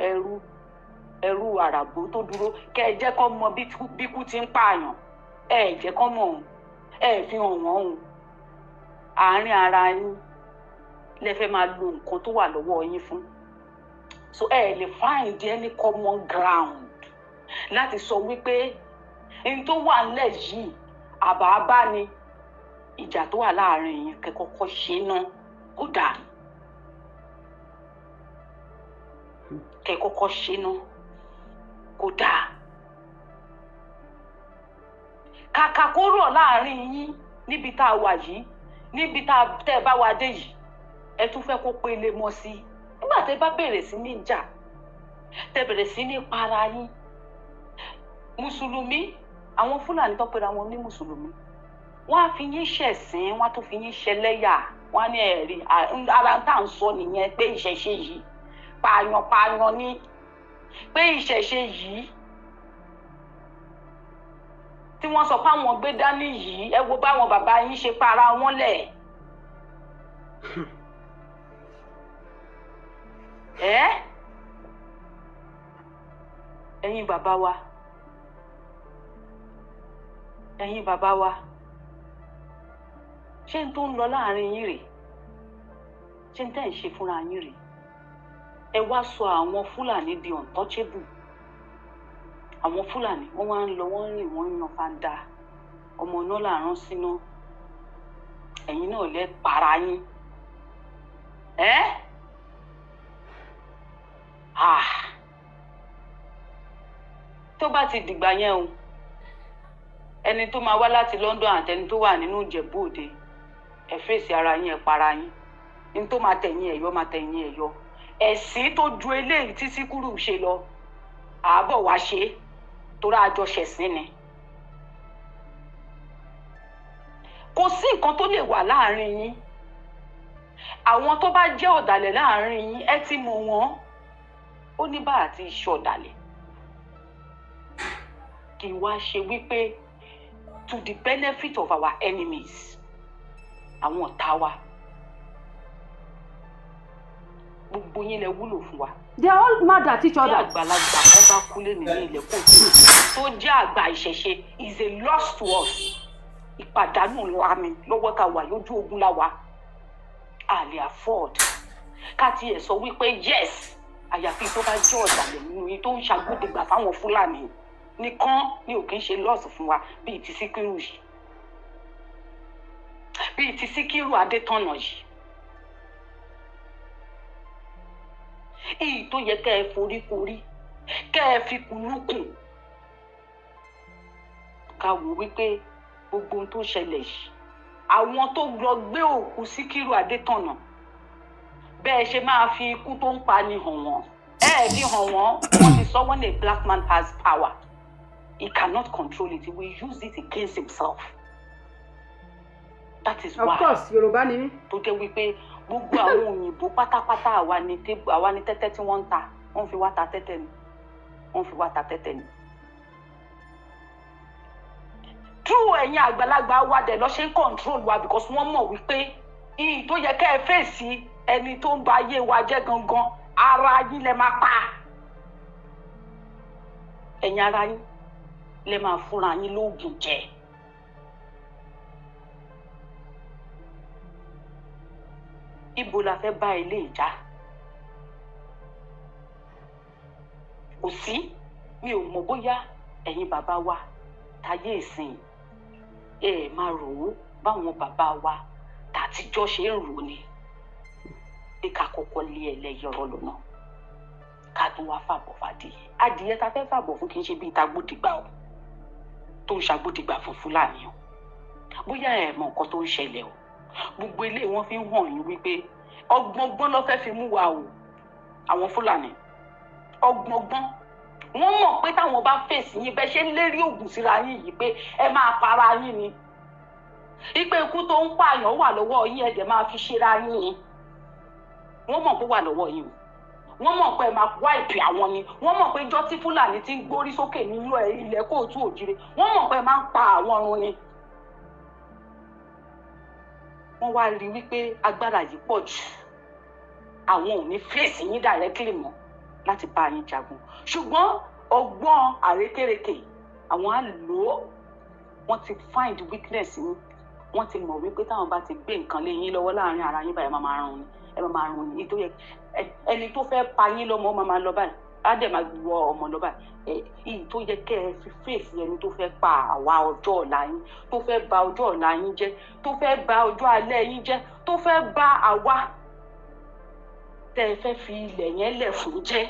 ẹrú àràbò tó dúró. Kẹ̀jẹ́ kan mọ bí kú ti ń pààyàn. Ẹ jẹ́ kán mọ̀ òun. Ẹ fi hàn wọ́n òun. Àárín ara yín lẹ fẹ́ máa lo nǹkan tó wà lọ́wọ́ yín fún. So ẹ lè find any common ground láti sọ wípé n tó wà nílẹ̀ yìí àbábá ni ìjà tó wà láàrin yín kẹ́kọ̀ọ́ ṣe náà kó dáa. Kẹ́kọ̀ọ́ ṣe náà kó dáa. Kàkà kó rọ̀ láàrin yín níbi tá a wà yìí, níbi tẹ́ ẹ bá wá dé yìí, ẹ tún fẹ́ kó pele mọ́ sí i. Nígbà tẹ́ bá bẹ̀rẹ̀ sí ní jà, tẹ́ bẹ̀rẹ̀ sí ní para yín. Mùsùlùmí, àwọn Fúlàní tó pera wọn ní Mùsùlùmí, wọ́n á fi yín ṣẹ̀sín, wọ́n á tún fi yín ṣẹlẹ́yà, wọ́n á ní ẹ̀rí ara tá à ń sọ nìyẹn pé ìṣẹ̀ṣe yìí pààyàn ni, pé ìṣẹ̀ṣe yìí tí wọ́n sọ pé àwọn gbé dání yìí, ẹ wo báwọn bàbá yín ṣe para wọn lẹ̀. Ẹ̀yin bàbá wa, ẹ̀yin bàbá wa, ṣé n tó ń lọ láàrin yín rèé? Ṣé n tẹ́ ń ṣe fúnra yín rèé? Ẹ wá sọ àwọn Fúlàní di untouchable. Àwọn Fúlàní wọ́n wá ń lọ, wọ́n ń rìn, wọ́n ń yan fanda. Ọmọ náà là rán síná. Ẹ̀yin náà lẹ para yín. Tó bá ti dìgbà yẹn o, ẹni tó máa wá láti London àtẹni tó wà nínú Ìjẹ̀bú Òde, ẹ fèsì ara yín, ẹ para yín. Ní tó máa tẹ̀yìn ẹ̀yọ́ máa tẹ̀yìn ẹ̀yọ́. Ẹ̀sìn tó ju eléyìí tí Síkírù ṣe lọ, àábọ̀ wá ṣe torí àjọṣẹ̀sìn ni. Kò sí nǹkan tó lè wà láàrin yín. Àwọn tó bá jẹ́ ọ̀dàlẹ̀ láàrin yín, ẹ ti mọ̀ wọ́n. Ó ní bá àti iṣẹ́ ọ̀dàlẹ̀. Kì í wá ṣe wípé to the benefit of our enemies, àwọn ọ̀tá wa. gbogbo yín lẹ wúlò fún wa. They are all mad at each Tí other. àgbàlagbà kan bá kú lé ní ilẹ̀ kóòtù tó jẹ́ àgbà ìṣẹ̀ṣe is a loss to us. Ìpàdánù ńlá mi lọ́wọ́ tá a wà lójú ogun la wa. A lè afford. Ká tiẹ̀ sọ wípé yes, àyàfi tó bá jẹ́ ọ̀dàlẹ̀ nínú yín tó ń ṣàgbọ́dẹ̀gbà fáwọn Fúlàní nìkan ni ò kí ń ṣe loss fún wa bíi ti Síkírù yìí. Bíi ti Síkírù Adétọ̀nà yìí. Èyí tó yẹ kẹ́ ẹ foríkorí, kẹ́ ẹ fi kùnúkùn. Ká wò wípé gbogbo ohun tó ṣẹlẹ̀ yìí, àwọn tó lọ gbé òkú Síkírù Adétọ̀nà, bẹ́ẹ̀ ṣe máa fi ikú tó ń pa ni hàn wọ́n. Fi hàn wọ́n, wọ́n ti sọ when a black man has power, he cannot control it, he will use it against himself. That is why. Of course, Yorùbá ni mí. Tó jẹ́ wípé gbogbo àwọn òyìnbó pátápátá àwa ni tẹ́tẹ́ tí wọ́n ń ta, wọ́n fi wá ta tẹ́tẹ́ ni. Wọ́n fi wá ta tẹ́tẹ́ ni. True, ẹ̀yin àgbàlagbà wa dẹ̀ lọ ṣe ń control wa because wọ́n mọ̀ wípé ìyí tó yẹ kẹ́ ẹ fèsì ẹni tó ń ba ayé wa jẹ́ gangan, ara yín lẹ máa pa. Ẹ̀yin ara yín lẹ máa fúnra yín lóògùn jẹ. Ibo la fẹ́ bá ilé ìjà? Kò sí, mi ò mọ̀ bóyá ẹ̀yin bàbá wa táyé ìsìn máa rò ó báwọn bàbá wa tàtijọ́ ṣe ń rò ni. Pé ká kọ́kọ́ lé ẹlẹ́yẹ ọ̀rọ̀ lọ́nà, ká tún wá fàbọ̀ fàdìyẹ. Adìyẹ ta fẹ́ fàbọ̀ fún kì í ṣe bíi tagbódìgbà o, tó ń ṣàgbódìgbà fún Fúlàní o. Bóyá ẹ mọ̀ nǹkan tó ń ṣẹlẹ̀ o. Gbogbo ilé wọn fi ń hàn yín wípé ọgbọ̀ngbọ́n ló fẹ́ fi mú wa o, àwọn Fúlàní. Ọgbọ̀ngbọ́n. Wọ́n mọ̀ pé táwọn bá fèsì yín bẹ́ẹ̀ ṣe ń lérí ògùn síra yín yìí pé ẹ máa para yín ni. Ipe ikú tó ń pààyàn wà lọ́wọ́ yín ẹ̀jẹ̀ máa fi ṣera yín ni. Wọ́n mọ̀ pé wà lọ́wọ́ yín o. Wọ́n mọ̀ pé ẹ máa wá ìpè àwọn ni. Wọ́n mọ̀ pé ijọ́ tí Fúlàní ti ń gbórí sókè nínú ilẹ̀ Kóòtù Òjìrè, wọ́n mọ̀ pé ẹ máa ń pa àwọn run ni. Wọ́n wá rí wípé agbára yìí pọ̀ jù. Àwọn ò ní fèsì yín directly mọ́ láti bá yín jagun. Ṣùgbọ́n ọgbọ́n àrékérekè àwọn á lò ó. Wọ́n ti find weakness yín. Wọ́n ti mọ̀ wípé táwọn bá ti gbé nǹkan lé yín lọ́wọ́ láàrin ara yín báyìí máa run ni. Ẹ máa run ni. Ẹni tó fẹ́ pa yín lọ́mọ ó máa lọ báyìí. Á dẹ̀ máa wọ ọmọ lọ báyìí. Ìyí tó yẹ kẹ́ ẹ fi fèsì ẹni tó fẹ́ pa àwa ọjọ́ ọ̀la yín, tó fẹ́ ba ọjọ́ ọ̀la yín jẹ́, tó fẹ́ ba ọjọ́ alẹ́ yín jẹ́, tó fẹ́ ba àwa tẹ́ ẹ fẹ́ fi ilẹ̀ yẹn lẹ̀ fún jẹ́,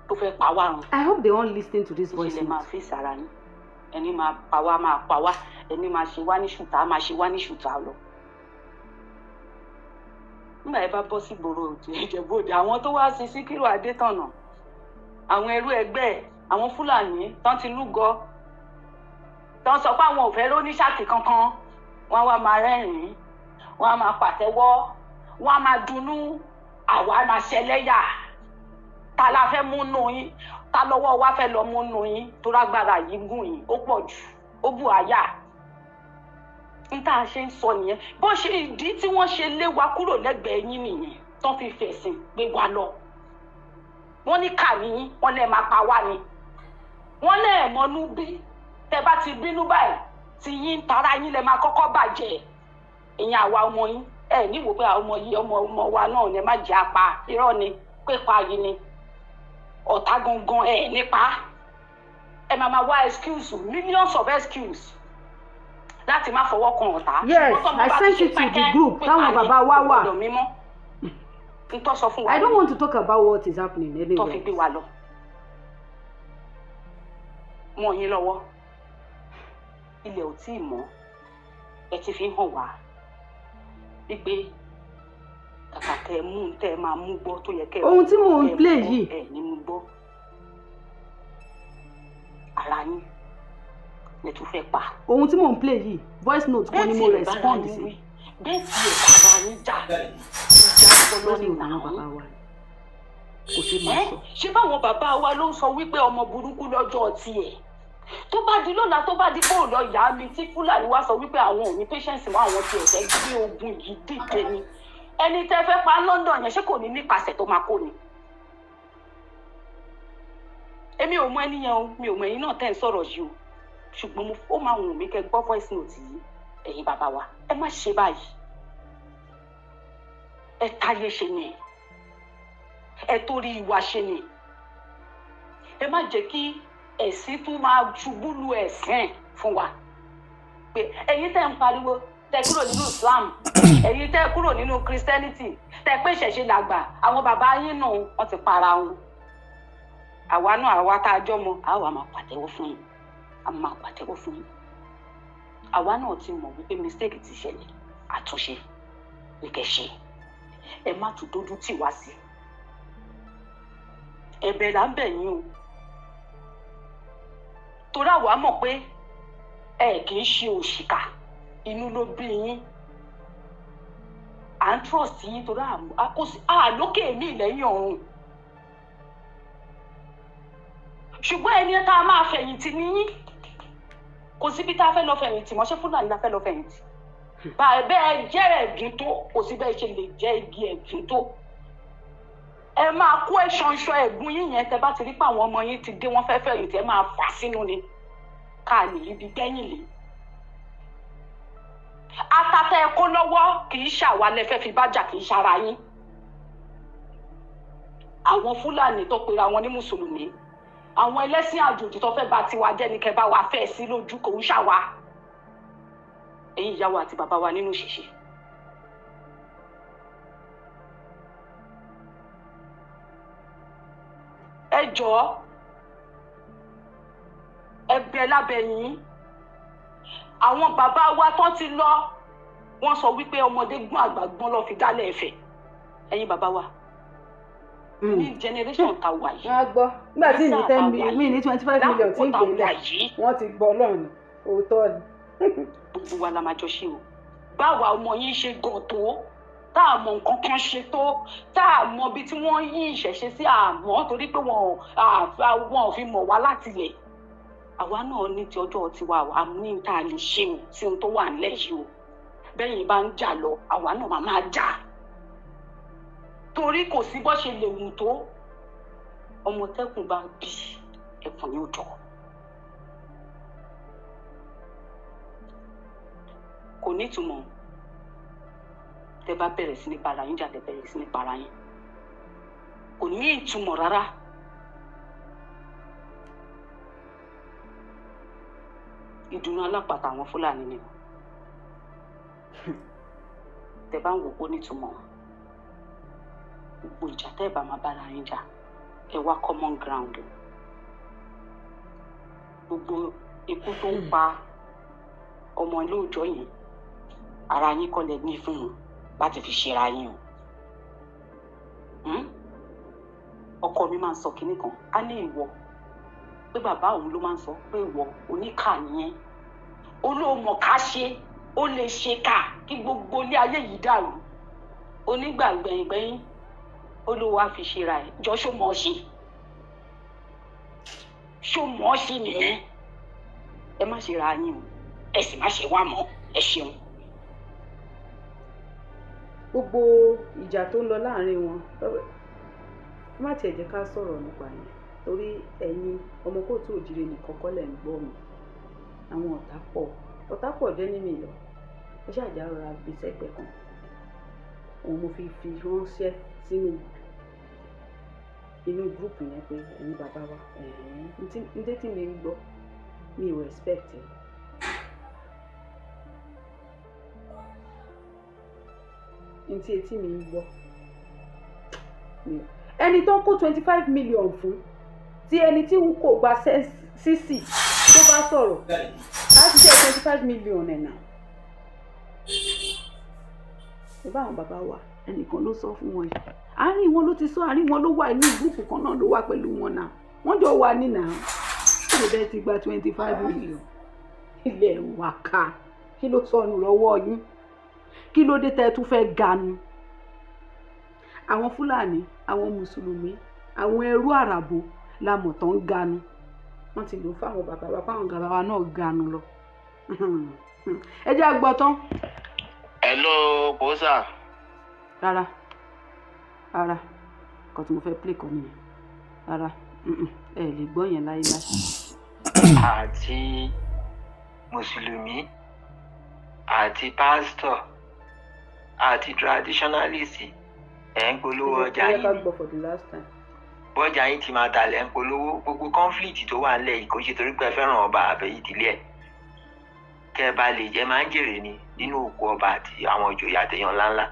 tó fẹ́ pa wá run. I hope they won't listen to this voice. Ìṣẹ̀lẹ̀ máa fi sára yín. Ẹni máa pa wá, ẹni máa ṣe wá ní ṣùtá, máa ṣe wá ní ṣùtá lọ. Nígbà yẹn bá bọ́ sí ìgboro Ìjẹ̀bú-Òde, àwọn tó wá sí Síkírù Adétọ̀nà, àwọn ẹrú ẹgbẹ́ àwọn Fúlàní tán ti lúgọ, tán sọ pé àwọn ò fẹ́ lóníṣàkì kankan, wọ́n wá máa rẹ́rìn-ín, wọ́n á máa pàtẹ́wọ́, wọ́n á máa dunnú, àwa máa ṣẹlẹ́yà. Ta la fẹ́ mú nù yín? Ta lọ́wọ́ wa fẹ́ lọ mú nù yín? Tó lágbára yìí gùn yín, ó pọ̀ jù, ó bù àyà. N tá a ṣe ń sọ nìyẹn. Bó ṣe ìdí tí wọ́n ṣe lé wa kúrò lẹ́gbẹ̀ẹ́ yín nìyẹn, tán fi fẹ̀sìn gbé wa lọ. Wọ́n ní kà ní wọ́n lè máa pa wá ni. Wọ́n lè mọ́nú bí. Tẹ́ bá ti bínú báyìí, tí yín tara yín lè máa kọ́kọ́ bàjẹ́. Ìyẹn àwa ọmọ yín. Ẹ ní wò pé àwọn ọmọ yìí ọmọ wa náà ní má jẹ́ apá. Irọ́ ni, pípa yìí ni. Ọ̀tá gangan ẹ̀ nípa. Ẹ máa wá excuse, millions of excuse. Láti má fọwọ́ kan ọ̀tá. Yes, I sent it to the group. Táwọn bàbá wa wà. I don't want to talk about what is happening anyway. Tó fi gbé wa lọ. Mọ̀ yín lọ́wọ́. Ilẹ̀ ò tí ì mọ́. Ẹ ti fi hàn wá. Wípé kàkà tẹ́ ẹ máa mú gbọ́ tó yẹ kẹ́ ẹ. Ohun tí mò ń play yìí. Ẹ ní mú gbọ́. Ara yín lè tún fẹ́ pa. Ohun tí mò ń play yìí, voice note kan ni mo respond sí. Bẹ́ẹ̀ tí ẹ̀ bára yín jà, ìjà ọpọlọ ní ìtàn bàbá wa. Kò sí máa sọ. Ṣé báwọn bàbá wa ló ń sọ wípé ọmọ burúkú lọ́jọ́ tiẹ̀? Tó bá di lọ́la tó bá di bóòlù ọ̀yà mi tí Fúlàní wá sọ wípé àwọn ò ní patience mọ́ àwọn tí ẹ̀fẹ́ gbé ogun yìí dìde ni. ẹni tẹ́ fẹ́ pa London yẹn ṣé kò ní nípasẹ̀ tó máa kó ni. èmi ò mọ ẹni yẹn o, mi ò mọ ẹ̀yin náà tẹ́ ń sọ̀rọ̀ yìí o, ṣùgbọ́n ó máa wù mí kẹ́ gbọ́ voice note yìí. ẹ̀yin bàbá wa ẹ má ṣe báyìí, ẹ táyé ṣe ni, ẹ torí ìwà ṣe ni, ẹ má jẹ́ kí ẹ̀sìn tún máa ṣubú lu ẹ̀sìn fún wa. pé ẹ̀yin tẹ́ ń pariwo tẹ́ kúrò nínú Islam, ẹ̀yin tẹ́ kúrò nínú Christianity, tẹ́ pé ìṣẹ̀ṣe làgbà, àwọn bàbá yín náà wọ́n ti para wọn. àwa náà àwa tá a jọ mọ àwa máa pàtẹ́wọ́ fún yín, a máa pàtẹ́wọ́ fún yín. àwa náà ti mọ̀ wípé mistake ti ṣẹlẹ̀, àtúnṣe ní kẹ́ ṣe, ẹ má tún dójú tì wá sí. ẹ̀bẹ̀ là ń bẹ̀ yín o, torí àwa mọ̀ pé ẹ kì í ṣe òṣìkà, inú ló bí yín. à ń trust yín torí àlókè mi lẹ́yìn ọ̀run. ṣùgbọ́n ẹni tá a máa fẹ̀yìntì ní yín, kò síbi tá a fẹ́ lọ fẹ̀yìntì mọ́, ṣé Fúlàní la fẹ́ lọ fẹ̀yìntì. bẹ́ẹ̀ jẹ́ ẹ̀gún tó, kò sí bẹ́ẹ̀ ṣe lè jẹ́ igi ẹ̀gún tó. ẹ máa kó ẹ̀ṣánṣọ́ ẹ̀gún yín yẹn, tẹ bá ti rí pé àwọn ọmọ yín ti dé wọ́n fẹ́ fẹ̀yìntì, ẹ máa fà sínú ni ká lè ríbi gbẹ́yìn lé. atatẹ ẹ kó lọ́wọ́ kì í ṣàwálẹ̀ fẹ́ fi bájà, kì í ṣara yín. àwọn Fúlàní tó pera wọn ní mùsùlùmí, àwọn ẹlẹ́sìn àjòjì tó fẹ́ bà tiwa jẹ́ ni kẹ́ bá wa fẹ́ sí lójú, kò ń ṣàwa. ẹ̀yin ìyá wa àti bàbá wa nínú ìṣẹ̀ṣe. ẹ jọ̀ọ́, ẹ̀bẹ̀ lábẹ́ yín. àwọn bàbá wa tó ti lọ, wọ́n sọ wípé ọmọdé gbọ́n àgbà gbọ́n ló fi dálẹ̀ Ifẹ̀. ẹ̀yin bàbá wa ní generation ta wà yìí. wọ́n á gbọ́ nígbà tí ní 10 million mi ní 25 million tí ń gbélé wọ́n ti gbọ́ lọ́run òótọ́ ni. gbogbo wa la máa jọ ṣe o. báwa ọmọ yín ṣe gàn tó, tá a mọ nǹkan kan ṣe tó, tá a mọ ibi tí wọ́n yí ìṣẹ̀ṣe sí àmọ́ torí pé wọn ò fi mọ̀ wá láti lẹ̀. àwa náà ní ti ọjọ́ tiwa a ní tá a lè ṣe o sí ohun tó wà nílẹ̀ yìí o. bẹ́yìn bá ń jà lọ, àwa náà máa jà. torí kò sí bó ṣe lè wù tó, ọmọ tẹ́kùn bá bí ẹkùn ní òjò. kò ní ìtumọ̀ tẹ bá bẹ̀rẹ̀ sí ní para yín jà, tẹ bẹ̀rẹ̀ sí ní para yín, kò ní ìtumọ̀ rárá. ìdùnnú alápàtà àwọn Fúlàní ni tẹ bá ń wò ó nítumọ̀. gbogbo ìjà tẹ́ ẹ bá máa bára yín jà, ẹ wá common ground. gbogbo ikú tó ń pa ọmọ lóòjọ́ yìí, ara yín kọ́ lẹ ní fún un láti fi ṣera yín o. ọkọ mi máa ń sọ kinní kan, á ní ìwọ, pé bàbá òun ló máa ń sọ pé ìwọ oníkà nìyẹn, olóòmọ̀ ká ṣe, ó lè ṣe ká kí gbogbo ilé ayé yìí dàrú. onígbàgbẹ̀yìngbẹ̀yìn olówó á fi ṣera ẹ̀. jọ ṣó mọ̀ ọ́ ṣe nìyẹn. ẹ má ṣe ra yín o, ẹ sì má ṣe wá mọ́. ẹ ṣeun. gbogbo ìjà tó ń lọ láàrin wọn, má tiẹ̀ jẹ́ ká sọ̀rọ̀ nípa yẹn, torí ẹ̀yin ọmọ kóòtù òjìrè nìkan kọ́ lẹ̀ ń gbọ́ mi. àwọn ọ̀tá pọ̀ jẹ́ nínú ìlọ, ẹ ṣáàjà rọra gbé sẹ́gbẹ̀ẹ́ kan. òun mo fi ránṣẹ́ sínú inú gúrùpù yẹn pé ẹ̀yin bàbá wa, ní tí mi ń gbọ́ mi ò respect ẹ̀. ní tí etí mi ń gbọ́ ẹni tó ń kó 25 million fún, tí ẹni tí ń kò gba sísì tó bá sọ̀rọ̀ láti jẹ́ 25 million ẹ̀ náà. ìbá àwọn bàbá wa ẹnìkan ló sọ fún wọn yìí, àárín wọn ló ti sọ, àárín wọn ló wà, inú gúrùpù kan náà ló wà pẹ̀lú wọn náà, wọ́n jọ wà nínà ó lè ti gba 25 million. ilẹ̀ wà ká, kí ló sọnù lọ́wọ́ yín? kí ló dé tẹ́ tún fẹ́ ganu? àwọn Fúlàní, àwọn mùsùlùmí, àwọn ẹrú àràbò la mọ̀ tán ń ganu. wọ́n ti lò fáwọn bàbá wa, fáwọn bàbá wa náà ganu lọ. ẹ jẹ́ àgbọ̀ tán. Hello, Bosa. rárá nǹkan tí mo fẹ́ play kan nìyẹn rárá ẹ lè gbọ́ yẹn láéláé. àti mùsùlùmí àti pásítọ̀ àti traditionalist ẹ̀ ń polówó ọjà yìí ni bọ́jà yìí ti máa dalẹ̀ ń polówó gbogbo conflict tó wà nílẹ̀ yìí kò ṣe torí pé ẹ fẹ́ràn ọba àbẹ̀yí ìdílé ẹ̀ kẹ́ ẹ bá lè jẹ́ máa ń jèrè ni nínú òkú ọba àti àwọn ìjòyè àtẹ̀yàn ńláńlá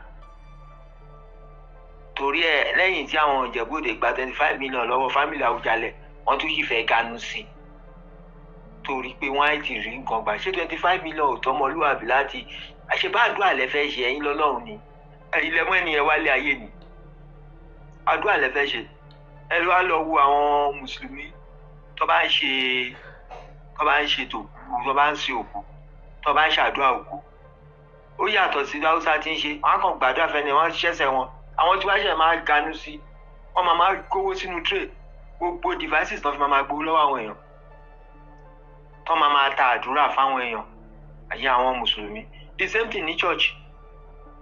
torí ẹ lẹ́yìn tí àwọn ìjẹ̀bú-òde gba 25 million lọ́wọ́ fámìlì Àwùjalẹ̀ wọ́n tún yìí fẹ́ ganu sí i torí pé wọ́n á ti rí nǹkan gbà ṣé 25 million ò tọmọlúwàbí láti àṣebáàdúrà lẹ fẹ́ ṣe ẹ̀yin lọ́lọ́run ni ẹ̀yin lẹ́mọ́ ènìyàn wálé ayé ni àdúrà lẹ fẹ́ ṣe ẹ lọ́wọ́ lọ wo àwọn mùsùlùmí tó bá ń ṣe tòkú tó bá ń ṣe òkú tó bá ń ṣàdúrà òkú ó yàtọ̀ sí Haúsá tí ń ṣe wọ́n á kàn gbàdúrà fẹ́ni wọ́n ṣẹ̀ṣẹ̀ wọn àwọn tí wọ́n ṣẹ̀ máa ganú sí wọ́n máa kówó sínú tray gbogbo devices tó fi máa gbowó lọ́wọ́ àwọn èèyàn tó máa ta àdúrà fáwọn èèyàn àyè àwọn mùsùlùmí the same thing ní church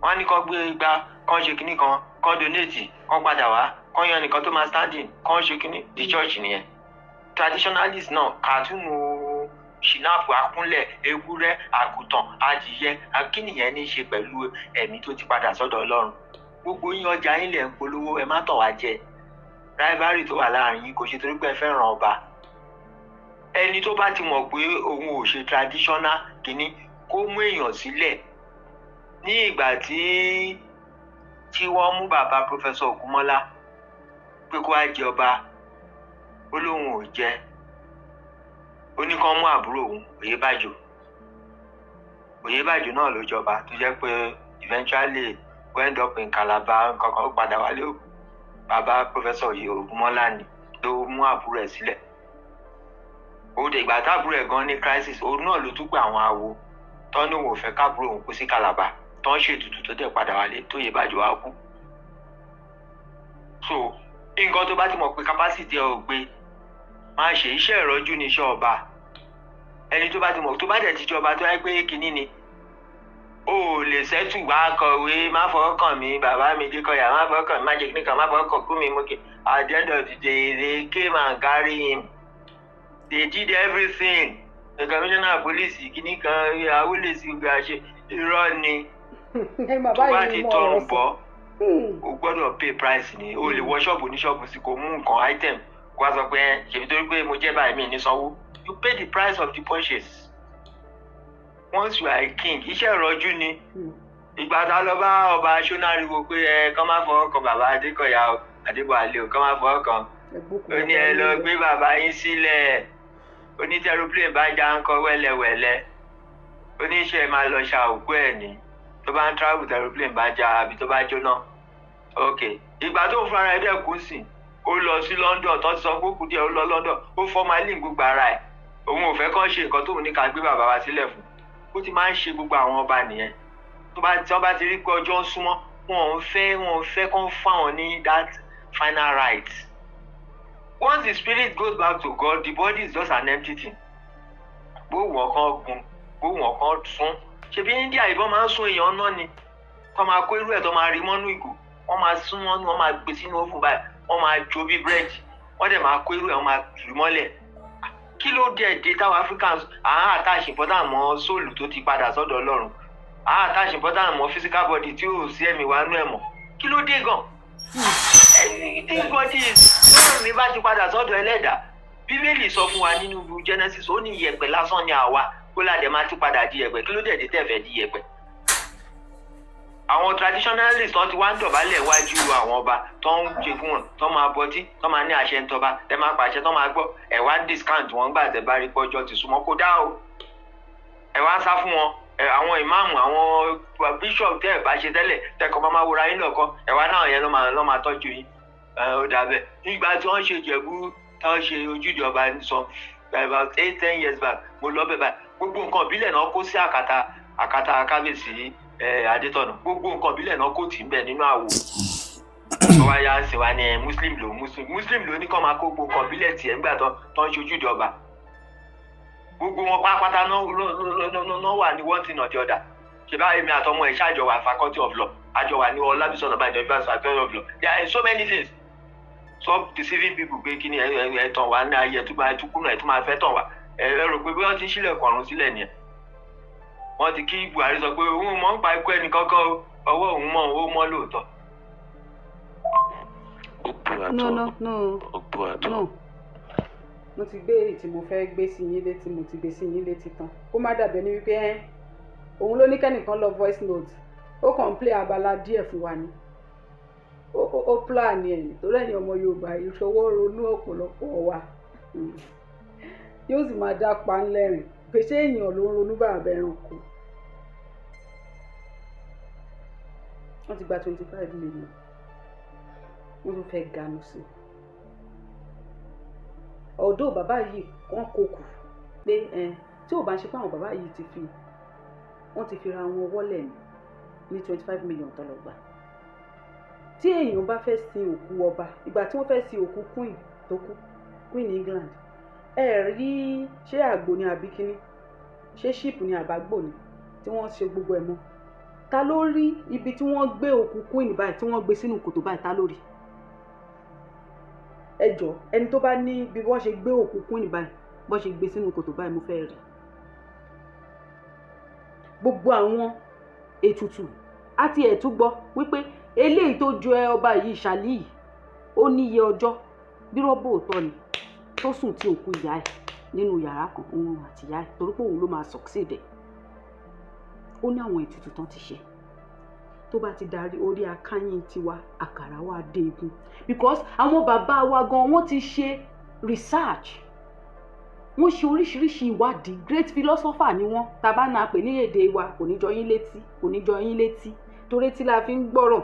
wọ́n á ní kó gbé igbá kán ṣe kinní kan kán donate kán padà wá kán yan nìkan tó máa standing kán ṣe kinní the church nìyẹn traditionalist náà kàtúnù ṣìnáàpù akúnlẹ̀ ewúrẹ́ àgùntàn adìyẹ akínìyẹn ní í ṣe pẹ̀lú ẹ̀mí tó ti padà sọ́dọ̀ Ọlọ́run gbogbo yín ọjà yín lẹ̀ ń polówó ẹ má tàn wá jẹ rivalry tó wà láàrin yín kò ṣe torí pé ẹ fẹ́ràn ọba ẹni tó bá ti mọ̀ pé òun ò ṣe traditional kìíní kó mú èèyàn sílẹ̀ ní ìgbà tí wọ́n mú bàbá Professor Ògúnmọ́lá pé kó wá jẹ ọba ó lóun ò jẹ ó ní kán mú àbúrò òun Oyèbájò náà ló jọba tó jẹ́ pé eventually end up in Calabar kankan ó padà wálé o bàbá Professor Ògúnmọ́lá ni ló mú àbúrò ẹ̀ sílẹ̀ ó dé ìgbà táàbúrò ẹ̀ gan ní crisis òun náà ló tún pé àwọn awo tán ní òun ò fẹ́ káàbúrò òun kú sí Calabar tán ṣètùtù tó dẹ̀ padà wálé tó Oyèbájò wá kú so nǹkan tó bá ti mọ̀ pé capacity ẹ̀ ò gbé máa ṣe iṣẹ́ ìrọ́jú ní iṣẹ́ ọba ẹni tó bá ti mọ̀ tó bá dẹ̀ ti jọba tó yẹ pé kinní ni o lè sẹ́tù wá kọ̀wé má fọwọ́ kàn mí bàbá mi Dékọ̀yà má fọwọ́ kàn mí má jẹ́ kíní kan má fọwọ́ kàn kú mi mókè at the end of the day they came and carry him they did everything the commissioner of police kíní kan ìyàwó lè sí gbogbo àṣẹ irọ́ ni tó bá ti tọrùn bọ́ o gbọ́dọ̀ pay price ni o lè wọ ṣọ́ọ̀bù ní ṣọ́ọ̀bù sí kò mú nǹkan item kó wá sọ pé ṣèbí torí pé mo jẹ́ báyìí mi ní sanwó you pay the price of the purchase. Once you are a king iṣẹ́ ìrọ́jú ni ìgbà tá a lọ bá ọba aṣọ́nàríwò pé ẹ kán má fọwọ́ kan bàbá Adékọ̀yà Adébọ̀wálé o kán má fọwọ́ kan ó ní ẹ lọ gbé bàbá yín sílẹ̀ ó ní tẹrọplane bá já ń kọ́ wẹ́lẹ́wẹ́lẹ́ ó ní iṣẹ́ máa lọ ṣa òkú ẹ̀ ní tó bá ń travel tẹrọplane bá já àbí tó bá jóná ok ìgbà tó ń fún ara ẹ̀ dẹ̀ kú sí ó lọ sí London tó ti sọ pé ó kù díẹ̀ ó lọ London ó formalin gbogbo ara ẹ̀ òun ò fẹ́ kán ṣe nǹkan tóun ní ká gbé bàbá wa sílẹ̀ fún ó ti máa ń ṣe gbogbo àwọn ọba nìyẹn tí wọ́n bá ti rí pé ọjọ́ ń súnmọ́ wọn ò fẹ́ kán fáwọn ní that final right once the spirit goes back to God the body is just an empty thing gbóhùn ọ̀kan gun gbóhùn ọ̀kan sún ṣebí India ìbọn máa ń sún èèyàn náà ni tó máa kó irú ẹ̀ tó máa rí mọ́nú ìgò wọ́n máa sún mọ́nú wọ́n máa gbé sínú oven báyìí wọ́n máa jó bí búrẹ́dì wọ́n dẹ̀ máa kó irú ẹ̀ wọ́n máa tù mọ́lẹ̀ kí ló dé táwọn Africans attach important mọ́ sóòlù tó ti padà sọ́dọ̀ Ọlọ́run attach important mọ́ physical body tí ò sí ẹ̀mí wa nú ẹ̀ mọ́ kí ló dé gan everything body Ọlọ́run ní bá ti padà sọ́dọ̀ Ẹlẹ́dàá Bíbélì sọ fún wa nínú Genesis ó ní iyẹ̀pẹ̀ lásán ni àwa kó ládẹ máa ti padà di iyẹ̀pẹ̀ kí ló dé tẹ̀fẹ̀ di iyẹ̀pẹ̀ àwọn traditionalists tó ti wá ń dọ̀bálẹ̀ wájú àwọn ọba tó ń ṣe fún wọn tó máa bọtí tó máa ní àṣẹ ń tọba tẹ máa pàṣẹ tó máa gbọ́ ẹ wá discount wọn gbà tẹ bá rí pọ́jọ́ ti súnmọ́ kó dá o ẹ wá sá fún wọn àwọn ìmáàmù àwọn bishop tẹ ẹ bá ṣe tẹ́lẹ̀ tẹkọ máa wúra yín lọ́kọ́ ẹ wá náà yẹn ló máa tọ́jú yín ó dàbẹ̀ nígbà tí wọ́n ṣe Jẹ̀bú táwọn ṣe ojúde ọba sọ about 8-10 years back mo lọ bẹ̀ báyìí gbogbo nǹkan ìbílẹ̀ náà kó sí àkàtà kábíyèsí Adétọ̀nà gbogbo nǹkan ìbílẹ̀ náà kò tí ń bẹ̀ nínú àwò tó wá yá sí wa ní muslim ló ní kàn máa kó gbogbo nǹkan ìbílẹ̀ tiẹ̀ nígbà tó ń ṣojú ìjọba gbogbo wọn pátápátá náà wà ní one thing or the other ṣe bá èmi àtọmọ ẹ̀ ṣàjọ wà faculty of law àjọ wà ní Ọlábísí Ọ̀nàbànjọ University Academy of Law. There are so many things. Stop deceiving people pé kí ni ẹ̀tàn wà ní ayé tó máa túkúnú ẹ̀ tó máa fẹ́ tàn wá. Ẹ rò pé bí wọ́n ti ń sílẹ̀kùn ọ̀run sílẹ̀ nìyẹn. Wọ́n ti kí Buhari sọ pé òun mọ̀ ń pa ikú ẹnì kankan ọwọ́ òun mọ̀ ó mọ́ lóòótọ́. No. Mo ti gbé èyí tí mo fẹ́ gbé sí yín létí mo ti gbé sí yín létí tán. Kó má dàbí ẹni wípé òun ló ní kẹ́nìkan lọ voice note. Ó kàn ń play abala díẹ̀ fún wa ni. Ó plan ẹ̀ ní torí ẹ̀yin ọmọ Yorùbá ìṣọwọ́ ronú ọ̀pọ̀lọpọ̀ wa. Yóò sì máa dá pa ńlẹ́rìn. Pèsè èèyàn ló ń ronú bàbá ẹranko. Wọ́n ti gba 25 million. Wọ́n tún fẹ́ ganu sí i. Ọ̀dọ̀ bàbá yìí wọ́n kò kù pé tí ò bá ń ṣe pé àwọn bàbá yìí wọ́n ti fi ra wọn wọ́lẹ̀ ní 25 million tó lọ gbà. Tí èèyàn bá fẹ́ sin òkú ọba ìgbà tí wọ́n fẹ́ sin òkú queen tó kú Queen England rí ṣé àgbò ni àbí kíní ṣé sheep ni àbágbò ni tí wọ́n ṣe gbogbo ẹ̀ mọ́. Ta ló rí ibi tí wọ́n gbé òkú queen báyìí tí wọ́n gbé sínú kòtò báyìí ta ló rí? Ẹ jọ̀ọ́ ẹni tó bá ní bí wọ́n ṣe gbé òkú queen báyìí bọ́n ṣe gbé sínú kòtò báyìí mo fẹ́ rí. Gbogbo àwọn ètùtù àti ẹ̀túgbọ́ wípé eléyìí tó jọ ọba yìí ṣàlì yìí ó níye ọjọ́ bí rọ́bò òótọ́ ni tó sùn tí òkú ìyá ẹ̀ nínú yàrá kan òun àti ìyá ẹ̀ torí pé òun ló máa succeed ẹ̀. Ó ní àwọn ètùtù tán ti ṣe tó bá ti darí orí akáyín tiwa àkàrà wa dé egun because àwọn bàbá wa gan wọ́n ti ṣe research wọ́n ṣe oríṣiríṣi ìwádìí great philosopher ni wọ́n tàbá náà pè ní èdè wa kò ní jọ yín létí torí tí la fi ń gbọ́rọ̀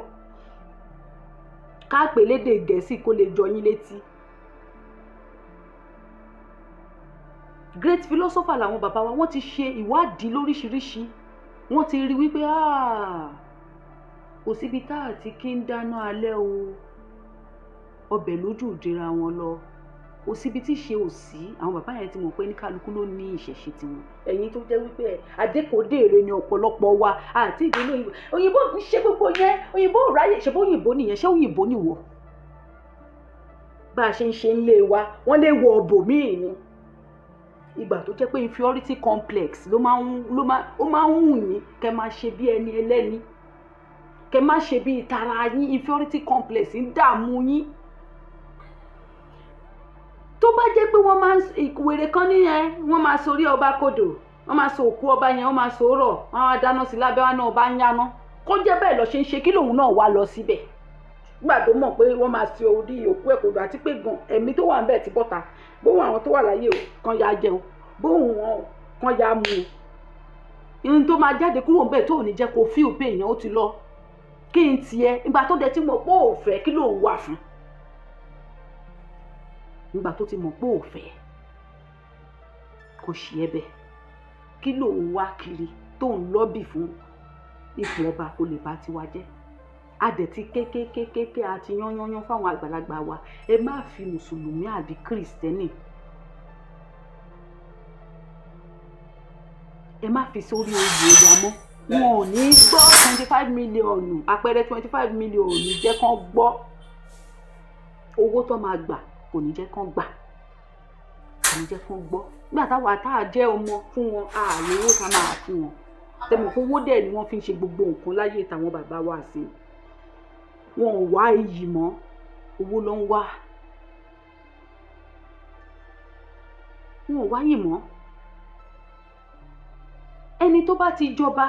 ká pè lédè Gẹ̀ẹ́sì kó lè jọ yín létí. Great philosopher làwọn bàbá wa wọ́n ti ṣe ìwádìí lóríṣiríṣi wọ́n ti rí wípé kò síbi tá àti kí ń dáná alẹ́ o ọbẹ̀ lójú ìdíra wọn lọ kò síbi tí ṣe ò sí àwọn bàbá yẹn ti mọ̀ pé ní kálukú ló ní ìṣẹ̀ṣe tiwọn. Ẹ̀yin tó jẹ́ wípé adékòdéèrè ni ọ̀pọ̀lọpọ̀ wa àti ìdílé òyìnbó ń ṣe gbogbo yẹn òyìnbó ráyè ṣe bó òyìnbó nìyẹn ṣé òyìnbó nìwọ. Bá a ṣe ń ṣe ń lé wa wọ́n lè wọ ọ̀bòmíì ni ìgbà tó jẹ́ pé inferiority complex ó máa ń wù yín kẹ́ máa ṣe bí ẹni ẹlẹ́ni kẹ́ máa ṣe bí ìtara yín inferiority complex ń dààmú yín. Tó bá jẹ́ pé wọ́n máa ń ìwèrè kan níyẹn wọ́n máa sorí ọba kodò wọ́n máa so òkú ọba yẹn wọ́n máa sọ̀rọ̀ wọ́n máa dáná sí lábẹ́ wọn náà bá ń yáná kó jẹ́ bẹ́ẹ̀ lọ ṣe ń ṣe kí lòun náà wá lọ síbẹ̀ nígbà tó mọ̀ pé wọ́n máa ṣe orí òkú ẹ̀ kodò àti pé gan ẹ̀mí tó wà ń bẹ̀ ti bọ́ta bóun àwọn tó wà láyé kan ya jẹun bóun wọn kan ya mu ihun tó máa jáde kúrò ń bẹ̀ tó ò ní jẹ́ kó fíìl pé èèyàn ó ti lọ kí n tiẹ̀ nígbà tó dẹ̀ ti mọ̀ pé ò fẹ́ kí lòun wà fún nígbà tó ti mọ̀ pé ò fẹ́ kò ṣe é bẹ́ẹ̀ kí lòun wá kiri tó ń lọ́bì fún ipò ọba kó lè bá tiwa jẹ́ adẹ̀tí kékékékéké àti yányányán fáwọn àgbàlagbà wa ẹ má fi mùsùlùmí àbí kìrìsìtẹ́nì ẹ má fi sórí oyè ìyá mọ́ wọn ò ní gbọ́ 25 mílíọ̀nù àpẹẹrẹ 25 mílíọ̀nù jẹ́ kán gbọ́ owó tó máa gbà kò ní jẹ́ kán gbà kò ní jẹ́ kán gbọ́ nígbà táwa tá a jẹ́ ọmọ fún wọn ààyè owó ká máa fún wọn tẹmọ̀ fún owó dẹ̀ ni wọ́n fi ń ṣe gbogbo nǹkan láyé táwọn bàbá wa sí wọn ò wá iyì mọ́ owó ló ń wá wọn ò wáyè mọ́ ẹni tó bá ti jọba